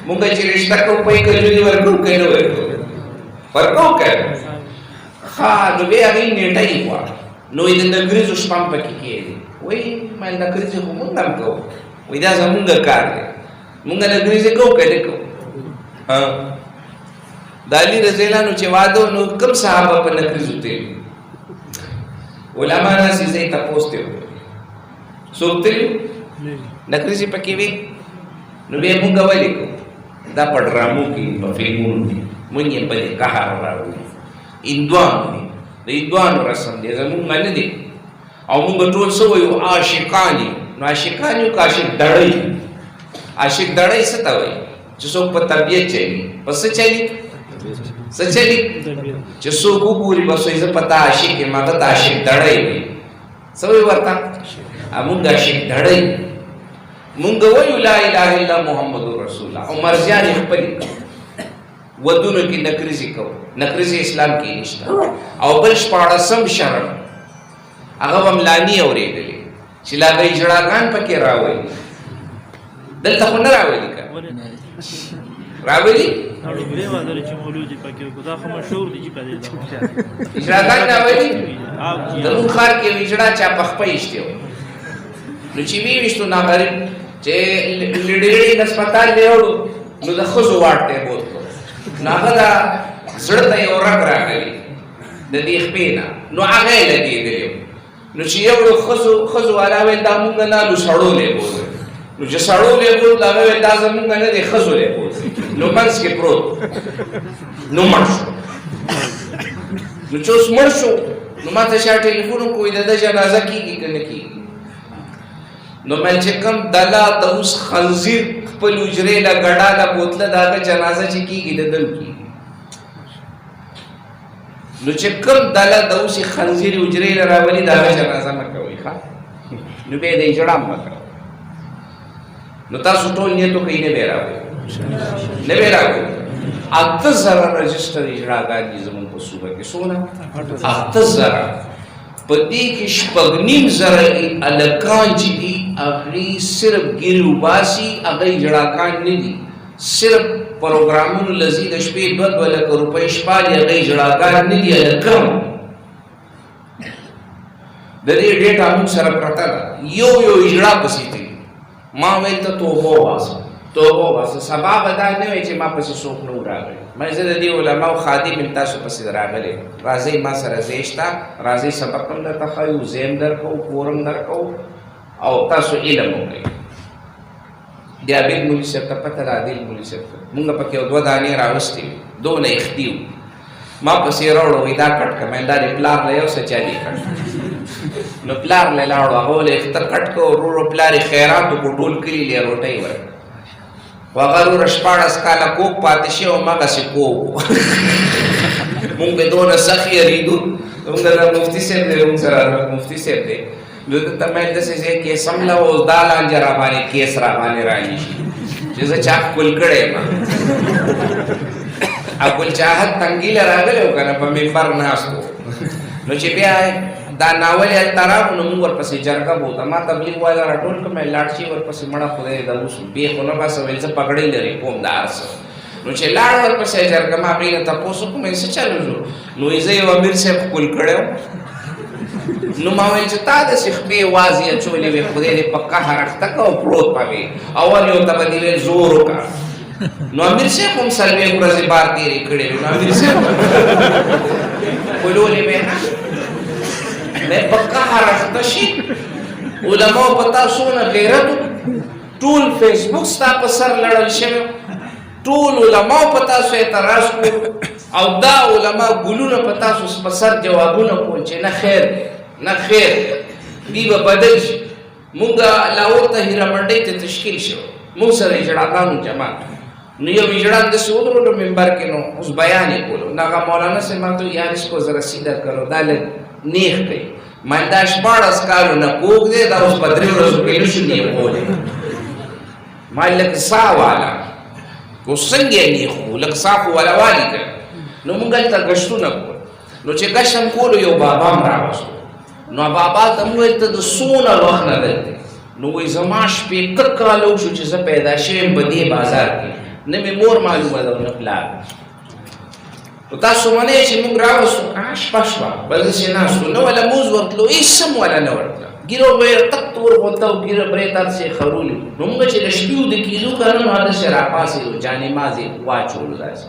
موږ چې رشته کوو پی کجورې ورکو که نه ورکو ورکو که ها نو بیا هغې نیټه یې غواړه نو د نګریزو شپه هم پکې کېږي وایي ما نګریزې خو مونږ هم کوو وایي دا زمونږ کار دی مونږ نګریزې کوو که نه کوو د علي رضی الله عنه چې واده نو کوم صحابه په نګریزو تللي علما ناستې زه یې تپوس ته وکړو څوک تللي نګریزې پکې وي نو بیا مونږ ولې کوو دا په ډرامو کې په فلمونو کې مونږ یې بلې قهر راوړي هندوانو دي د هندوانو رسم دی زمونږ نه دی او مونږ ټول څه وایو عاشقان یو نو عاشقان یو که عاشق دړی عاشق دړی څه ته وایي چې څوک په طبیعت چلي په څه چلي څه چلي چې څوک وګوري بس وایي زه په تا عاشق یم هغه ته عاشق دړی وایي څه وایي ورته مونږ عاشق دړی مونږ وایو لا اله الا محمد رسول الله او مرضیانې خپلې ودونو کې نکریزې کوو نکریزې اسلام کې نشته او بل 14 شرم هغه به ملاني اورېدلې چې لا به یې ژړاګان پکې راولي دلته خو نه راولي که راولي ژړاګان راولي زموږ ښار کې یو ژړا چا په خپه ایشتی و نو چې ویې ویشتو ناغریب چې لډېرې هسپتال دی وړو نو د ښځو واټ ته یې بوتلو نو هغه دا زړه ته یو رګ راغلی د دې خپې نه نو هغه یې لګېدلی نو چې یو ښځو والا ویل دا مونږ نه نو سړو لی بوځئ نو چې سړو لی بوځ هغه ویل دا زمونږ نه دی ښځو لی بوځئ نو منځ کې پروت نو مړ شو نو چې اوس مړ شو نو ما ته چا ټلیفون وکړو د ده جنازه کېږي که نه کېږي نو مې چې کوم دله د اوس خنزیر خپل حجرې له ګډاله بوتله د هغه جنازه چې کېږي د دم کېږي نو چې کوم دله د اوسې خنزیر حجرې له راولي د هغه جنازه مه کوئ ښه نو بیا یې د اجړا مه کوئ نو تاسو ټول نیت وکړئ نه به یې راوړئ نه به یې راوړئ 8,000 رجسټر اجړاګان دي زموږ په صوبه کې څونه 8,000 په دې کې 9,500 الکان چې دي هغوی صرف ګیرې وباسي هغه اجړاګان نه دي صرف پروګرامونو لذي د شپې 2 لکه روپۍ شپالي هغه اجړاګان نه دي الکان د دې ډېټا موږ سره پرته ده یو اجړا پسې دی ما ویل ته توبه وباسه سبا به دا نه وي چې ما پسې څوک نه و راغلی ما زه د دې علماو خادم یم تاسو پسې راغلی راځئ ما سره ځای شته راځئ سبق هم درته ښایو ځای هم درکوو کور هم درکوو او تاسو علم وکړئ د عابد مولي صاحب ته پته ده عادل مولي صاحب ته مونږ پکې 2 دانې راوستې وې دونه اختي وو ما پسې راوړو وایي دا کټ که مې دا د پلار له یو څه چالي کټ نو پلار له لاړو هغه ولې اخته کټ کو ورو پلار یې خیرات وکړو ټول کلي له روټۍ ورکړه خو هغه وروره 14 کاله کوک پاتې شي او هماغسې کوک مونږ به دونه سخت یېرېدو زموږ د مفتي صاحب دی مونږ سره مفتي صاحب دی نو دلته مې داسې ځای کیس هم له اوس دا لانجه راباندې کیس راباندې رانیشي چې زه چا ښکل کړی یم ګل چاهت تنګي له راغلی و که نه په ممبر ناست و نو چې بیا دا ناول یې هلته راغلو نو مونږ ورپسې جرګه بوته ما تبلیغ والا راټول کړم لاړ شي ورپسې مړه خدای د اوس بې خو نه باسه ویل زه پګړۍ لرې کوم د هر څه نو چې لاړ ورپسې جرګه ما هغې نه تپوس وکړم څه چل وشو نو زه یو امیر صاحب ښکل کړی نو ما ویل چې تا داسې خپې وازې اچولې وې خدای دې په قهر اخته که او پروت به وې اول یو ته به دې ویل زور وکړه نو امیر صاحب هم 4 ورځې بار تېرې کړې وې نو امیر صاحب ښکلولې به نه مې په قهر اخته شي علماو په تا څونه غیرت ټول فیسبوک ستا په سر لړل شوی ټول علماو په تاسو اعتراض کړو او دا علما ګلونه په تاسو په سر جوابونه کول چې نه خیر نه خیر دی به بدل شي مونږ لاهور ته هیره منډۍ ته تشکیل شو مونږ سره اجړاګانو جمع نو یو اجړا داسې ودرولو ممبر کې نو اوس بیان یې کولو نو هغه مولانا صاحب ما ته یار اسکو ذرا سیده کرو دا لږ نیغ کړئ ما دا 14 کالونه کوږ دی دا اوس په 3 ورځو کې نشو نیغ کولی ما لږ ساه والا اوس څنګه یې نیغ کړو لږ ساه خو والا والي کړ نو مونږ هلته ګشتونه کول نو چې ګشت هم کولو یو بابا هم راوستو نو بابا ته مو ویل ته د څونه وخت نه دلته نو وایي زما 70 کاله وشو چې زه پیدا شوی یم په دې بازار کې نه مې مور معلومه ده نه پلار نو تاسو منئ چې موږ راوستو شپه شوه بل داسې ناستو نه ولا مونځ ورتلو هېڅ هم ولا نه ورتله ګیره به یې تک تور غوته او ګیره به یې داسې خرولي نو موږ چې د شپې د کیلو که نه نو هلته راپاڅېدو جانماز یې واچولو داسې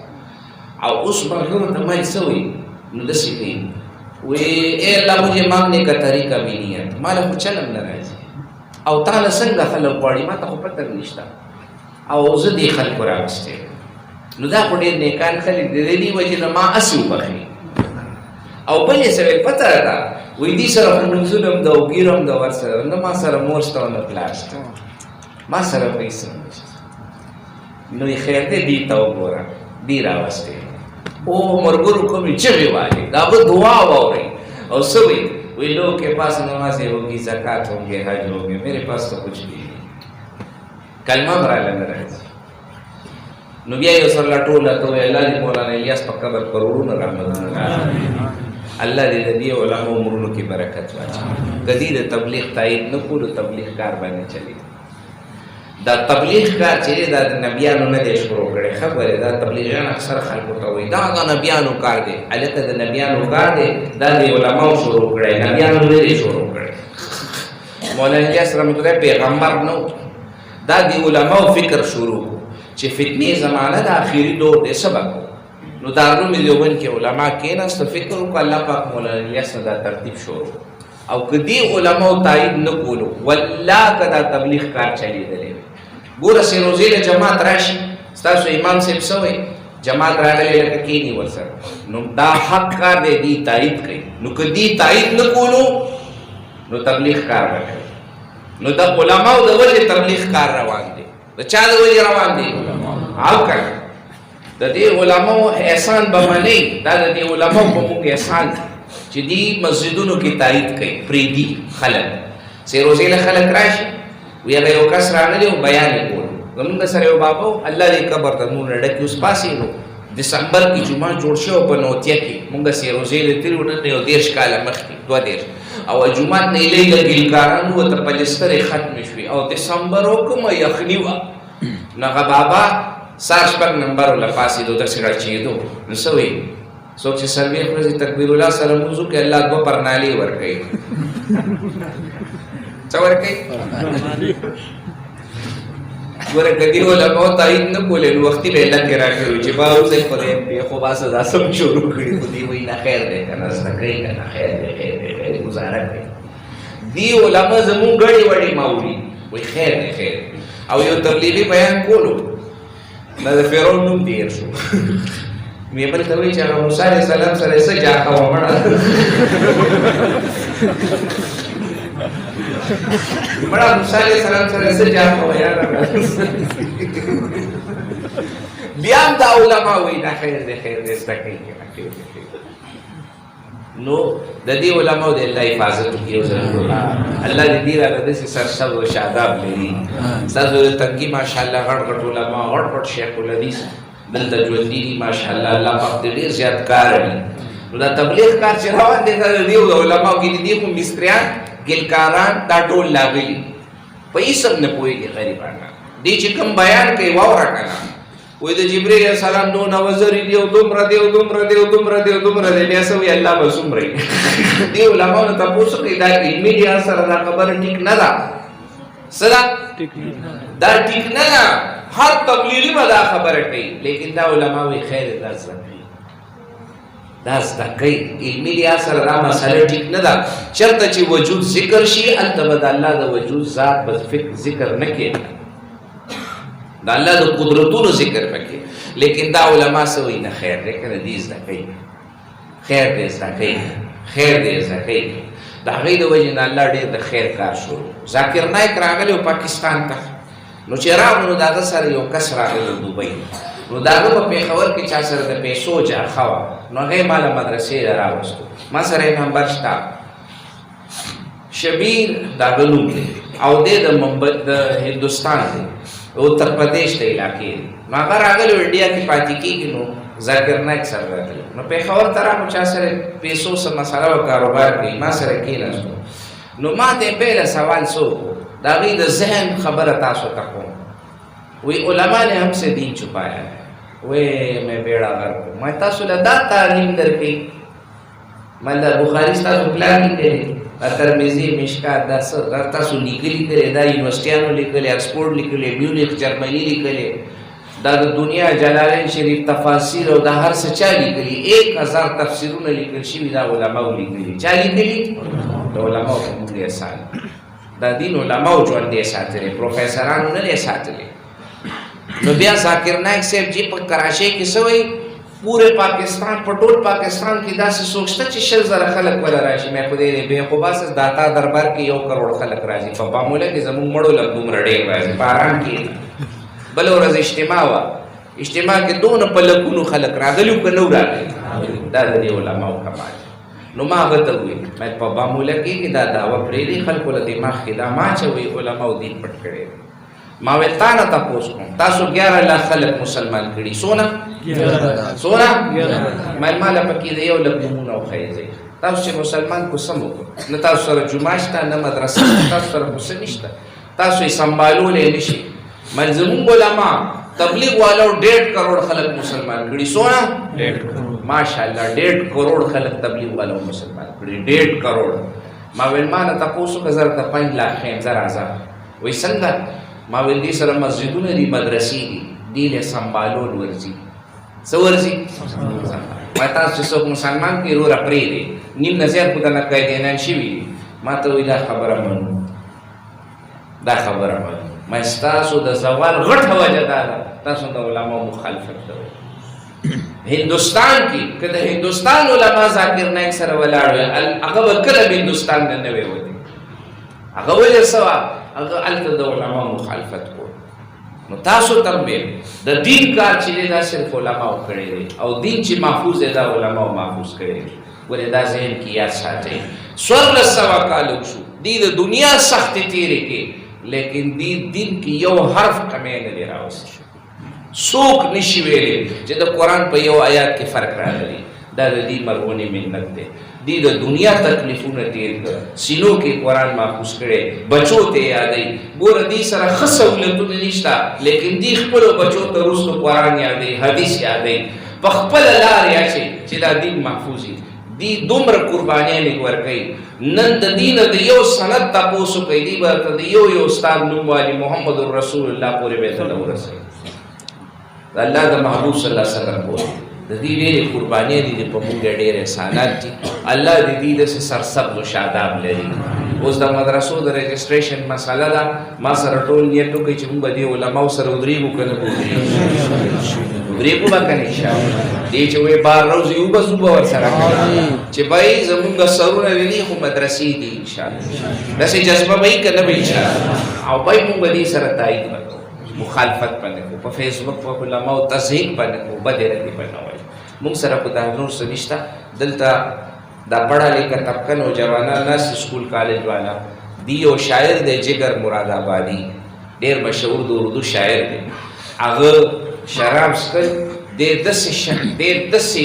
او اوس ملګرو ته ما څه وایي نو داسې کوي وایي ای الله مجھے مانگنے کا طریقہ بھی نہیں ہے ما له خو چلم نه راځي او تا له څنګه خلک غواړي ما ته خو پته نشته او زه دې خلکو راوستی نو دا خو ډېر نیکان خلک د دې وجې نه ما هسې وبخلي او بل یې څه ویل پته راته وایي دې سره خو لمونځونه هم ده او ګیر هم ده ورسره نه ما سره مور شته او نه پلار شته ما سره پیسې هم نشته نو یې خیر دی دې ته وګوره دې راوستی او مرګرو کومې چغې والې د هغه دعا واورئ او څه وایي وایي لوگ کے پاس نمازیں ہوگی زکات ہوں گے حج ہوں گے میرے پاس تو کچھ بھی نہیں کلمه هم راله نه راځي نو بیا یې ورسره ټوله ته وایي الله دې مولانا الیاس په قبر کروڑونه رحمتونه الله دې د دې علماو عمرونو کې برکت واچوي که دې د تبلیغ تایید نه کړو تبلیغ کار باندې چلی دا تبلیغ کار چې دا د نبیانو نه دی شروع کړی خبره دا تبلیغیان اکثر خلکو ته وایي دا د نبیانو کار دی هلته د نبیانو کار دی دا د علماو شروع کړی نبیانو نه دی شروع کړی مولانا الیاس رحمت الله پیغمبر نه دا د علماو فکر شروع چې فتنې زمانه د آخري دور دی سبق نو دارالعلوم دیوبند کې علما کېناستل فکر وکړه الله پاک مولانا الیاس نه دا ترتیب شروع او که دې علماو تایید نه کولو والله که دا تبلیغ کار چلیدلی وي ګوره سیروزې له جماعت راشي ستاسو امام صاحب څه وایي جماعت راغلی لکه کښېني ورسره نو دا حق کار دی دې تایید کوي نو که دې تایید نه کولو نو تبلیغ کار به کوي نو د علماو د وجې تبلیغ کار روان دی د چا د وجې روان دی او کنه د دې علماو احسان به منئ دا د دې علماو په موږ احسان چې دې مسجدونو کې تایید کوي پرېږدي خلک سیروزې له خلک راشي وی هغه یو کس راغلی او بیان یې کول زمونږ سره یو بابا الله دې قبر ته مونږ ډکي اوس پاسېږو دسمبر کې جمعه جوړ شو په نوتیا کې مونږ سیروزې له تېرو نن یو 30 کاله مخکې 22 او جمعه نه لیږه ګلکارانو ورته پلسترې ختمې شوې او دسمبر وکړمه یخني وه نو هغه بابا سار شپږ نمبر له پاسېدو داسې راچېدو نو څه وایي څوک چې څلوېښت ورځې تکبیر الله سره لمونځ وکړي الله 2 پرنالې ورکوي څه ورکوي ګوره که دې علماو تایید نه کولې نو وختي به علت یې راکړی چې با اوسئ خدای پېښو باسه دا سم شروع کړي خو دې وایي نه خیر دی که نه زده کوي که نه خیر دی خیر دی خیر دی ګزاره کوي دې علما زمونږ ګړې وړې ماوري وایي خیر دی خیر دی او یو تبلیغي بیان کولو دا د فرعون نوم تېر شو مې بل ته وایي چې هغه موسی علیه السلام سره یې څه جاقه وه مړه مړه موسی علیه السلام سره یې څه جاقه وه یاره بیا هم دا علما وایي دا خیر دی خیر دی زده کوي که نه خیر دی خیر نو د دې علماو د الله حفاظت وکړي او الله دې دې راته داسې سرسبز او شاداب لري ستاسو د تنګي ماشاءالله غټ غټ علما غټ غټ شیخ الحدیث دلته ژوندي دي ماشاءالله الله پاک دې ډېر زیات کار وي نو دا تبلیغ کار چې روان دی دا د دې علماو کې دي خو مستریان ګلکاران دا ټول لاغلي په هېڅ هم نه پوهېږي غریبان دې چې کوم بیان کوي واوره که نه وی د جبرئیل علیه السلام دونه وزرې دي او دومره دی او دومره دی او دومره دی او دومره دی بیا څه وایي الله به څومره وي دې علماو نه تپوس کوي دا علمي لحاظ سره دا خبره ټیک نه ده څه ده دا ټیک نه ده هر تبلیغي به دا خبره کوي لیکن دا علما وایي خیر دا زده کوي دا زده کوي علمي لحاظ سره دا مسله ټیک نه ده چېرته چې وجود ذکر شي هلته به د الله د وجود ذات به ذکر نه کېږي دا الله د قدرتونو ذکر پکې لیکن دا علما څه وایي نه خیر دی که نه دې زده کوي خیر دی زده کوي خیر دی زده کوي د هغې د وجې نه الله ډېر د خیر کار شروع ذاکر نایک راغلی و پاکستان ته نو چې راغلو نو د هغه سره یو کس راغلی دوبۍ نو د هغه په پېښور کې چا سره د پیسو جاخه وه نو هغې ما له مدرسې راوستو ما سره یې نمبر شته شبیر د هغه نوم دی او دی د هندوستان دی उत्तर प्रदेश ته علاقې نو هغه راغلی انډیا کې پاتې کېږي نو ذاکر نایک سره راغلی نو پېښور ته راغلو چا سره پیسو څه مسله و کاروبار کوي ما سره کېناستو نو ما ته یې پهله سوال څه وکړو د هغوی د ذهن خبره تاسو ته کوم وی علما نے ہم سے دین چھپایا ہے وی میں بیڑا غرق ہوں میں تاسو له دا تعلیم درکوي ما د بخاري ستاسو پلان لیکلی ترمذي مشکات دا څه تاسو لیکلي کړی دا یونیورسټیانو لیکلی اکسفورډ لیکلی میونخ جرمني لیکلی دا د دنیا جلالین شریف تفاسیر او دا هر څه چا لیکلي 1000 تفسیرونه لیکل شوي دا علماو لیکلي چا لیکلي د علماو په موږ احسان دا دین علماو ژوندی ساتلی پروفیسرانو نه دی ساتلی نو بیا ذاکر نایک صاحب جی په کراچۍ کې څه وایي پورے پاکستان په ټول پاکستان کې داسې څوک شته چې 100,000 خلک وله راشي مې خدای دې بېخوباسه داتا دربار کې 1 کروڑ خلک راځي په پاموله کې زموږ مړو لږ دومره ډېر راځي په آرام کې بله ورځ اجتماع وه اجتماع کې دونه په لکونو خلک راغلي که نه راغلي دا د دې علماو کمال نو ما هغه ته وویل باید په باموله کې دا دعوه پرېږدي خلکو له دماغ کې دا ما اچوي علماو دین پټ کړی دی ما ویل تا نه تپوس کوم تاسو 11 لاک خلک مسلمان کړي څونه ما له پکې د یو لږ نمونه وښایئ تاسو چې مسلمان کو سم وکړو نه تاسو سره جمعه شته نه مدرسه تاسو سره خو څه نشته تاسو یې سنبالولی نه شي من زمونږ علما تبلیغ والو 1.5 کروڑ خلک مسلمان کړي څونه 1.5 کروڑ ماشاءالله 1.5 کروڑ خلک تبلیغ والو مسلمان کړي 1.5 کروڑ ما ویل ما نه تپوس وکړه زه درته 5 لاک ښیم زه راځه وایي څنګه ما ویل دې سره مسجدونه دي مدرسې دي دې له سنبالول ورځي څه ورځي ما تاسو چې څوک مسلمان کړي وروره پرېږدې نیم نه زیات خو درنه قیدینان شوي دي ما ته وایي دا خبره منو دا خبره منو ما ستاسو د زوال غټه وجه دا ده تاسو د علماو مخالفت کوئ هندوستان کې که د هندوستان علما ذاکر نایک سره ولاړ وی هغه به کله به هندوستان نه نه وی وتې هغه وجه څه وه هغه هلته د علماو مخالفت کول نو تاسو تم به د دین کار چې دا صرف علماء کړی دی او دین چې محفوظ دی دا علماء محفوظ کړی دی. ولې دا ذهن کې یاد ساتئ. سوال سوا کالو شو دی د دنیا سخت تیرې کې لیکن دی دین کې یو حرف کمې نه دی راوستي. څوک نشي ویلی چې د قرآن په یو آیات کې فرق راغلی. دا د دې مرغونی منت دی. دی د دنیا تکلیفونه تیر کړ سینو کې قرآن محفوظ کړي بچو ته یادوي. ګوره دې سره ښه سهولتونه نشته لیکن دی خپلو بچو ته وروسته قرآن یادوي حدیث یادوي په خپله لار یاشي چې دا دین محفوظ وي. دی دومره قربانیانې ورکوي. نن د دین د یو سند تپوسو کوي دی به د یو استاد نوم والي محمد رسول الله پورې به ته ورسوي د الله د محبوب صلی الله علیه وسلم پورې. د دې ډېرې قربانیانې دي په موږ ډېر احسانات دي. الله د دې داسې سرسبز و شاداب لري. اوس د مدرسو د رجسټریشن مسله ده. ما سره ټول نیت وکړئ چې موږ به دې علماو سره ودرېږو که نه ودرېږو به که نه انشاءالله. دې چې وایي بار روز یو به زو به ورسره چې بهی زمونږ سرونه دي خو مدرسې دي انشاءالله. داسې جذبه به وي که نه به انشاءالله. او بهی موږ به دې سره تایید وکړو. مخالفت باندې کو په فیسبوک په علماو تضحیک باندې کو بدې ردې باندې وایي. موږ سره خو دا نور څه نشته. دلته دا پڑھا لیکھا طبقه نوجوانان ناست سکول کالج والا دی. یو شاعر دی جگر مراد آبادی ډېر مشهور د اردو شاعر دی. هغه شراب څښل ډېر داسې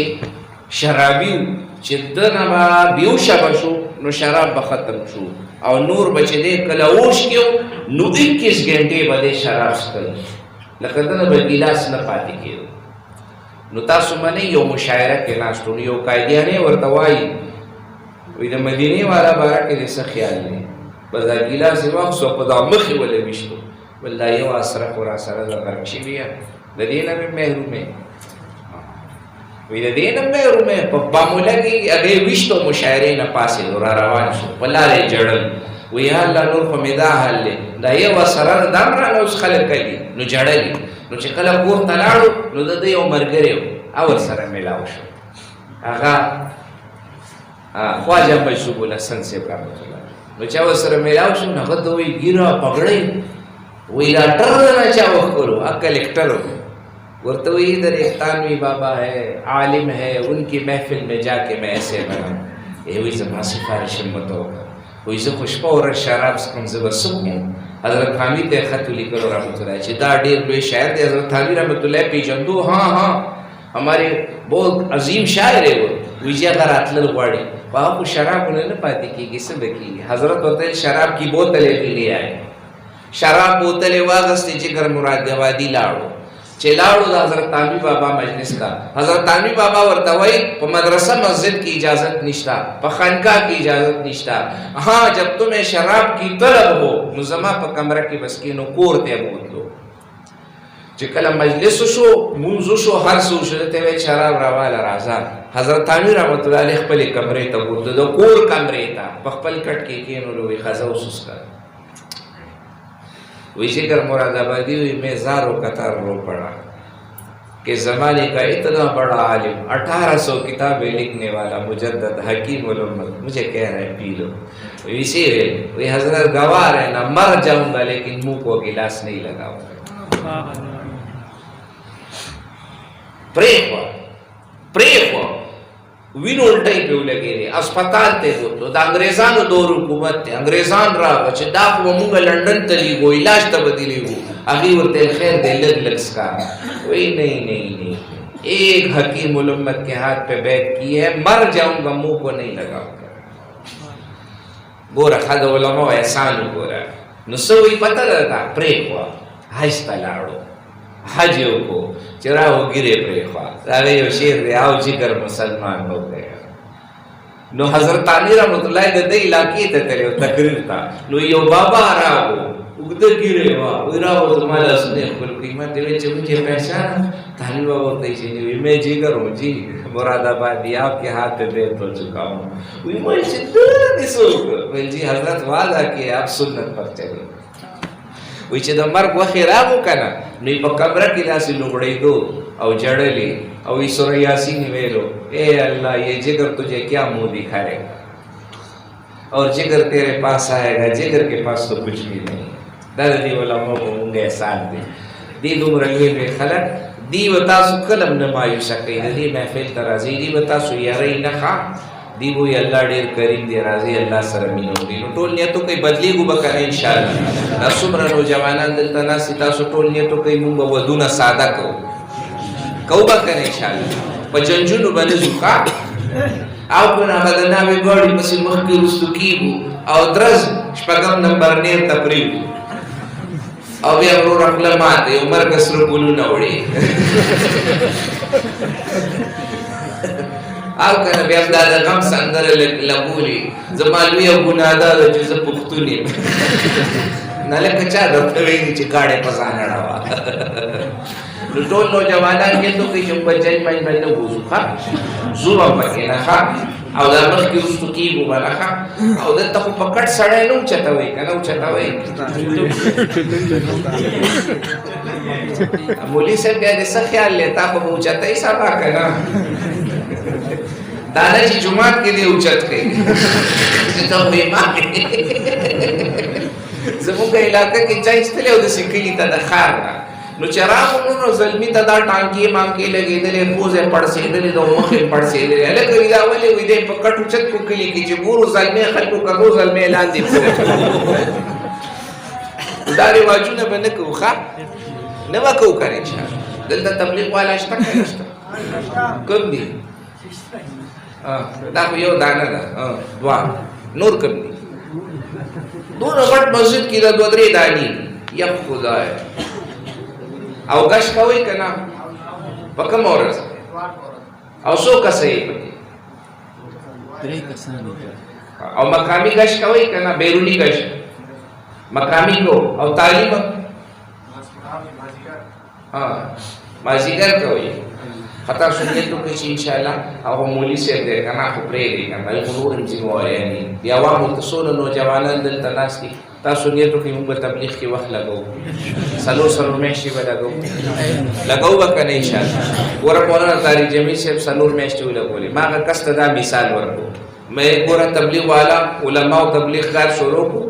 شرابي و چې ده نه به بیهوشه به شو نو شراب به ختم شو او نور به چې دی کله اوش کې نو 21 ګنټې به دی شراب څښل لکه ده نه به ګیلاس نه پاتې کېدو. نو تاسو منئ یو مشاعره کې ناست و یو قایدیانې ورته وایي وایي د مدینې والا باره کې دې څه خیال دی بس دا ګیلاس یې واخیستو په دا مخ یې ولې ویشتو بل دا یو اسره خو را سره ده غرق شوي یم د دې نه مې محرومې وایي د دې نه محرومې په باموله کې هغې ویشتو مشاعرې نه پاسېدو را روان شو په لاره یې ژړل وایي یا الله نور خو مې دا حال دی دا یو اسره دا هم رانه اوس خلک کوي نو ژړل نو چې کله کور ته لاړو نو د ده یو ملګری و او ورسره میلاو شو هغه خواجه مجذوب الحسن صاحب رحمت الله نو چې ورسره میلاو شو نو هغه ته وایي ګیره پګړۍ وایي ډاکټر نه چا وښکلو هغه کلکټر و ورته وایي ادھر ایک تانوی بابا ہے عالم ہے ان کی محفل میں جا کے میں ایسے بنا وایي زما سفارش مه وکړه وایي زه خو شپه ورځ شراب څښم زه به څه وکړم حضرت تھانوی ته خط لیکلو رحمت الله چې دا ډېر لوی شاعر دی حضرت تھانوی رحمت الله پیژندو हाँ हमारे बहुत عظیم شاعر ہے وہ وایي چې هغه راتلل غواړي خو هغه خو شرابونه نه پاتې کېږي څه به کېږي حضرت ورته شراب کی بوتلې پې لے آئے شراب بوتلې واغستې جگر مراد آبادي لاړو چې لاړو د حضرت تھانوی بابا مجلس کا حضرت تھانوی بابا ورته وایي په مدرسه مسجد کی اجازت نشتا په خانقاه کی اجازت نشتا ہاں جب تمہیں شراب کی طلب ہو نو زما په کمره کې بس کېنو کور ته بوتلو چې کله مجلس شو مونځ شو هر څه وشو ته وایي شراب راواله راځه حضرت تھانوی رحمت الله علیه خپلې کمرې ته بوتلو د کور کمرې ته په خپل کټ کې کېنولو وایي ښځه وسوسکه وہی جگر مراد آبادی ہوئی میں زاروں قطار رو پڑا کہ زمانے کا اتنا بڑا عالم 1800 کتابیں لکھنے والا مجدد حکیم الامت مجھے کہہ رہے ہیں پی لو اسی وہی حضرت گواہ ہے نا مر جاؤں گا لیکن منہ کو گلاس نہیں لگاؤں گا پریخوا وینو الټی په ولګېدې اسپتال ته بوتلو د انګریزانو دور حکومت ته انګریزان راغله چې دا خو موږ لندن ته لیږو علاج ته به دې لیږو هغې ورته خیر دی لږ لږ څښه وایي نہیں ایک حکیم الامت کے ہاتھ پہ بیعت کی ہے مر جاؤں گا منہ کو نہیں لگاؤں گا ګوره ښه د علماو احسان وګوره نو څه وایي پته درته پرېښوه حج ته لاړو حج یې وکړو چې راو ګیرې پرېښوه د هغې یو شعر دی او جگر مسلمان ہو گیا نو حضرت تھانوی رحمت الله د دې علاقې ته تللی و تقریر ته نو یو بابا راغو اوږده ګیرې وه وایي راو زما لاسونه یې ښکل کړي ما ته ویل چې مجھے پہچانا تھانوی بابا ورته وایي چې وایي میں جگر ہوں جی مراد آبادی آپ کے ہاتھ پہ بیعت ہو چکا ہوں وایي ما چې ته دې څه وکړه ویل جی حضرت وعده کیے آپ سنت پر چلے وایي چې د مرګ وخت یې راغو که نه نو یې په کمره کې داسې لوغړېدو او جړلې او یې سورہ یاسین ویلو اے اللہ یہ جگر تجھے کیا منہ دکھائے گا اور جگر تیرے پاس آئے گا جگر کے پاس تو کچھ بھی نہیں دا د دې علماو په مونږ احسان دی دې دومره لوی خلک دی و تاسو کلم نه مایوسه کوي د دې محفل ته راځئ دی و تاسو یارئ نه ښه دی وایي الله ډېر کریم دی راځئ الله سره مینه وکړي نو ټول نیت وکړئ بدلېږو به که نه انشاءالله دا څومره نوجوانان دلته ناست دي تاسو ټول نیت وکړئ مونږ به ودونه ساده کوو به که نه انشاءالله په جنجونو به نه ځو ښه او که نه به د ناوې ګاډي پسې مخکې وروستو کېږو او درز شپږم نمبر نیر ته پرېږدو او بیا وروره خوله ماته یو مرګه سره ګلونه وړي او که نه بیا دا د غم سندره لګولي زما لویه ګناه دا ده چې زه پښتون یم نه لکه چا درته ویلي چې ګاډی په ځان اړوه نو ټول نوجوانان نیت وکړي چې موږ به جنج منج به نه بوځو ښه ځو به پکې نه ښه او دا مخکې وروستو کېږو به نه ښه او دلته خو په کټ سړی نه اوچتوئ که نه اوچتوئ مولي صاحب بیا دې څه خیال دی تا خو به اوچتئ سبا که نه دا نه چې جومات کې دې اوچت کړئ چې ته خو امام زموږ علاقه کې چا ایستلی او داسې کلي ته د ښار نه نو چې راغلو نو زلمي ته دا ټانکې مانکې لګېدلې پوزې پړسېدلې د مخې پړسېدلې هلکه وي دا ولې وي دی په کټ اوچت کو کلي کې چې ګورو زلمی خلکو کږو زلمی لاندې دا رواجونه به نه کوو ښه نه به کوو که نه انشاءالله دلته تبلیغ والا شته که نشته کوم دي دا خو یو دانه ده دوه نور کوم دي دونه غټ مسجد کې د دوه درې دانې یا خدای او گشت کوئ که نه په کومه ورځ او څو کسه یې پکې او مقامي گشت کوئ که نه بیروني گشت مقامي کو او تعلیم مازدیګر کوئ خطا سنیت وکړئ چې انشاءالله هغه مولي صاحب دی که نه خو پرېږدئ که نه خو نور هم ځینې وایي د عوامو ته څونه نوجوانان دلته ناست دي تاسو نیت وکړئ موږ به تبلیغ کې وخت لګوو څلور میاشتې به لګوو به که نه انشاءالله ګوره مولانا طارق جمیل صاحب څلور میاشتې ولګولې ما هغه کس ته دا مثال ورکړو مې ګوره تبلیغ والا علماو تبلیغ کار شروع کړو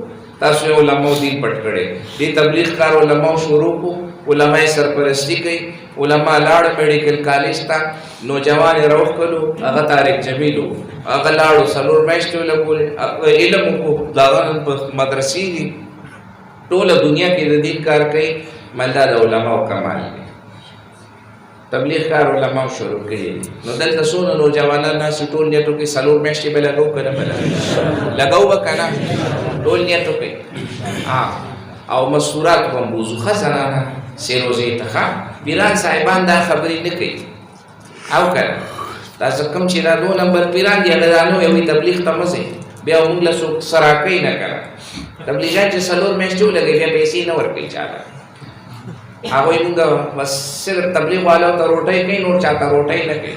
تاسو یې علماو دین پټ کړی دې تبلیغ کار علماو شروع کړو علما یې سرپرستی کوي علما لاړ میډیکل کالج ته نوجوان یې راوښکلو هغه طارق جمیل و هغه لاړو څلور میاشتې ولګولې علم وکړو د هغه نن په مدرسې دي ټوله دنیا کې د دین کار کوي مل دا د علماو کمال دی تبلیغ کار علماو شروع کړي نو دلته څونه نوجوانان ناست ټول نیت وکړي څلور میاشتې به لګوو که نه به لګوو به که نه ټول نیت وکړي او مستورات هم بوځو ښه زنانه سیروزې ته ښه پیران صاحبان دا خبرې نه کوي او که نه تاسو کوم چې دا 2 نمبر پیران دي هغه دا نه وایي تبلیغ ته مه ځئ بیا موږ له څوک سره کوي نه که نه تبلیغیان چې څلور میاشتې ولګوي بیا پیسې نه ورکوي چا ته هغوی موږ بس صرف تبلیغ والاو ته روټۍ کوي نور چا ته روټۍ نه کوي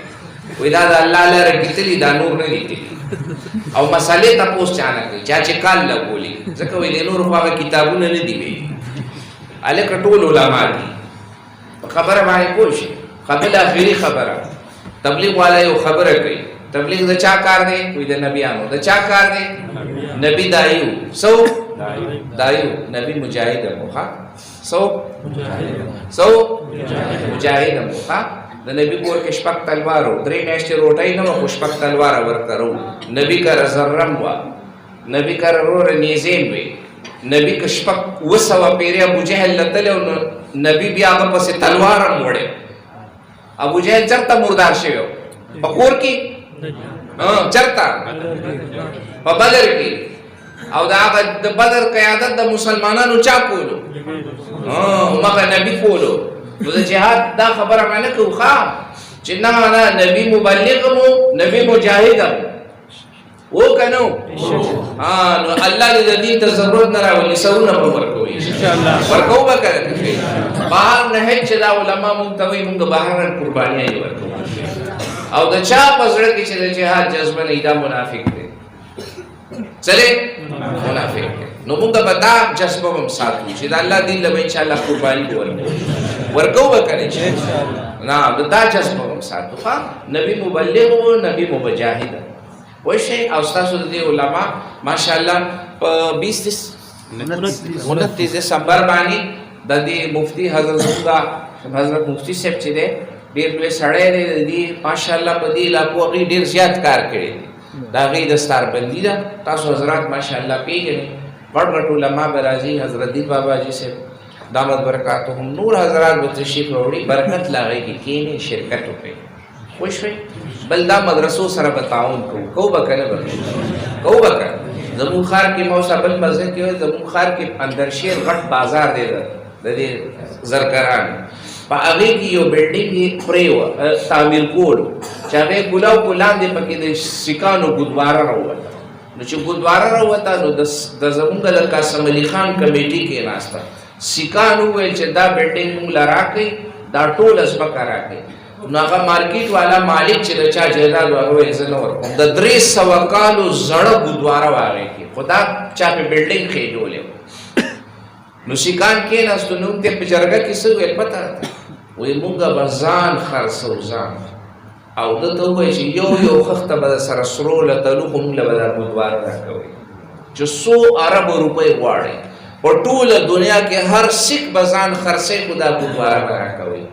وایي دا د الله لاره ګټلي دا نور نه دي او مسالې تپوس چا نه کوي چا چې کال لګولي ځکه وایي د نورو خو هغه کتابونه نه دي ویلي هلکه ټول علما دي په خبره باندې پوه شي قبل آخري خبره تبلیغ والا یو خبره کوي تبلیغ د چا کار دی وایي د نبیانو د چا کار دی نبی دایو سو دایو نبی مجاهد هم ښه سو مجاهد هم ښه د نبی کور کې شپږ تلوارو 3 میاشتې روټۍ نه وه خو شپږ تلواره ورکرو نبی کره زرم وه نبی کره روره نیزې وې نبی که شپږ 200 پیرې ابوجهل لتلی او نبی بیا هغه پسې تلوار هم وړی ابوجهل چېرته مردار شوی په کور کې چېرته په بدر کې او د هغه د بدر قیادت د مسلمانانو چا کولو مغه نبی کولو نو د جهاد دا خبره مې نه کوو ښه چې نه نبی مبلغ مو نبی مجاهد هم و که نه نو الله دې د دین ته ضرورت نه راولي سرونه به ورکوي ورکوو به که نه بهر نه هېڅ چې دا علما مونږ ته وایي مونږ بهر قربانیه یې ورکوو او د چا په زړه کې چې د جهاد جذبه نه دا منافق دی چلے منافق نو موږ به دا جذبه هم ساتو چې د الله دین له به انشاءالله قرباني ورکوو به که نه نه دا جذبه هم ساتو ښه نبي مبلغ و نبي مجاهد پوه شئ او ستاسو د دې علما ماشاءالله په 29 دسمبر باندې د دې مفتی حضرت مفتی صاحب چې دی ډېر لوی سړی دی د دې ماشاءالله په دې علاقو هغوی ډېر زیات کار کړی دی د هغې دستاربندي ده تاسو حضرات ماشاءالله پیژنئ غټ غټ علما به راځي حضرت دین باباجي صاحب دامت برکاتهم نور حضرات به تشریف راوړي برکت له هغې کې کښېنئ شرکت وکړئ خوښ شوئ بل دا مدرسو سره به تعاون کوو به که نه به کوو به که زمونږ ښار کې ما اوس بل مسجد کې وایي زمونږ ښار کې اندرشیر غټ بازار دی د دې زرګرانو په هغې کې یو بلډینګ یې پرې وه تعمیر کول چې هغې کولاو کو لاندې پکې د سیکانو ګودواره راووته نو چې ګودواره راووته نو د زمونږ د قاسم علي خان کمیټي کېناسته سیکان وویل چې دا بلډینګ مونږ له راکئ دا ټوله ځمکه راکئ نو هغه مارکیټ والا مالک چې د چا جایداد و هغه ویل زه نه ورکوم د 300 کالو زړه ګودواره وه هغې کې خو دا چا پې بلډینګ خېجولی نو سیکان کېناستو نو موږ ته په جرګه کې څه ویل پته راته وایي مونږ به ځان خرڅو ځان او ده ته ووایي چې یو خښته به د سره سرو لتلو خو موږ له به دا ګودواره راکوئ چې 100 اربو روپۍ غواړئ په ټوله دنیا کې هر سیک به ځان خرڅوي خو دا ګودواره به راکوئ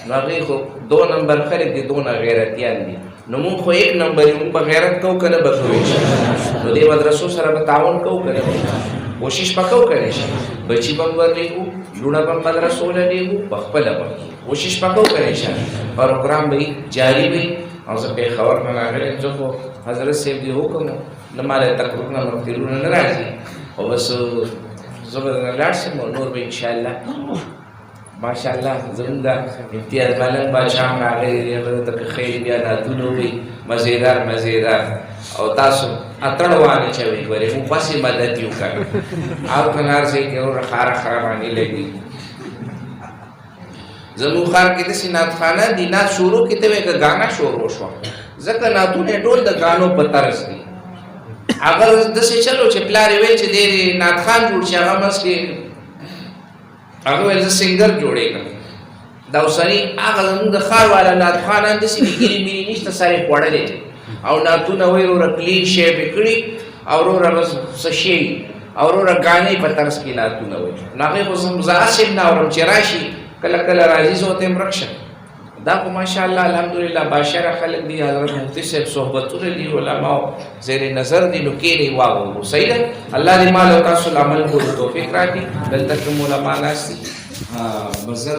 نو هغې خو 2 نمبر خلک دي دونه غیرتیان دي نو مونږ خو 1 نمبر یې مونږ به غیرت کوو که نه به کوو نو دې مدرسو سره به تعاون کوو که نه کوشش به کوو که نه شي بچي به هم ورلېږو لوڼه به هم مدرسو له لېږو په خپله به کوشش به کوو که نه شي پروګرام به جاري وي او زه پېښور نه راغلی یم زه خو حضرت صاحب دې حکم نه ما له تقریرونه مفتیرونه نه راځي او بس زه به درنه لاړ شم او نور به انشاءالله ماشاءالله زمونږ د امتیاز ملک باچا هم راغلی دی هغه ته که خیر بیا نعتونه ووایي مزېدار او تاسو اتڼ وانچوئ ګورې موږ بسې مدد یو که او که نه هر ځای کې وروره خاره خرابانې لګي زمونږ ښار کې داسې نعتخانه دي نعت شروع کې ته وایي که ګانا شروع شوه ځکه نعتونه یې ټول د ګانو په طرز دي هغه داسې چلو چې پلار یې ویل چې دی نعتخان جوړ شي هغه منځ کې هغه ویل زه سنګر جوړېږم دا اوسني هغه زموږ د ښار والا نعتخوانان داسې دي ګیري میري نشته سر یې خوړلی دی او نعتونه وایي وروره کلین شیپ یې کړي او وروره بس څه شی او وروره ګانې په طرز کې نعتونه وایي نو هغې خو زه هسې نه اورم چې راشي کله کله راځي زه ورته ورک شم دا خو ماشاءالله الحمدلله باشره خلک دي حضرت مفتی صاحب صحبتونه دي علماو زیر نظر دي نو کښېنئ واورو صحیح ده الله دې ما له تاسو عمل کولو توفیق راکړي دلته کوم علما ناست دي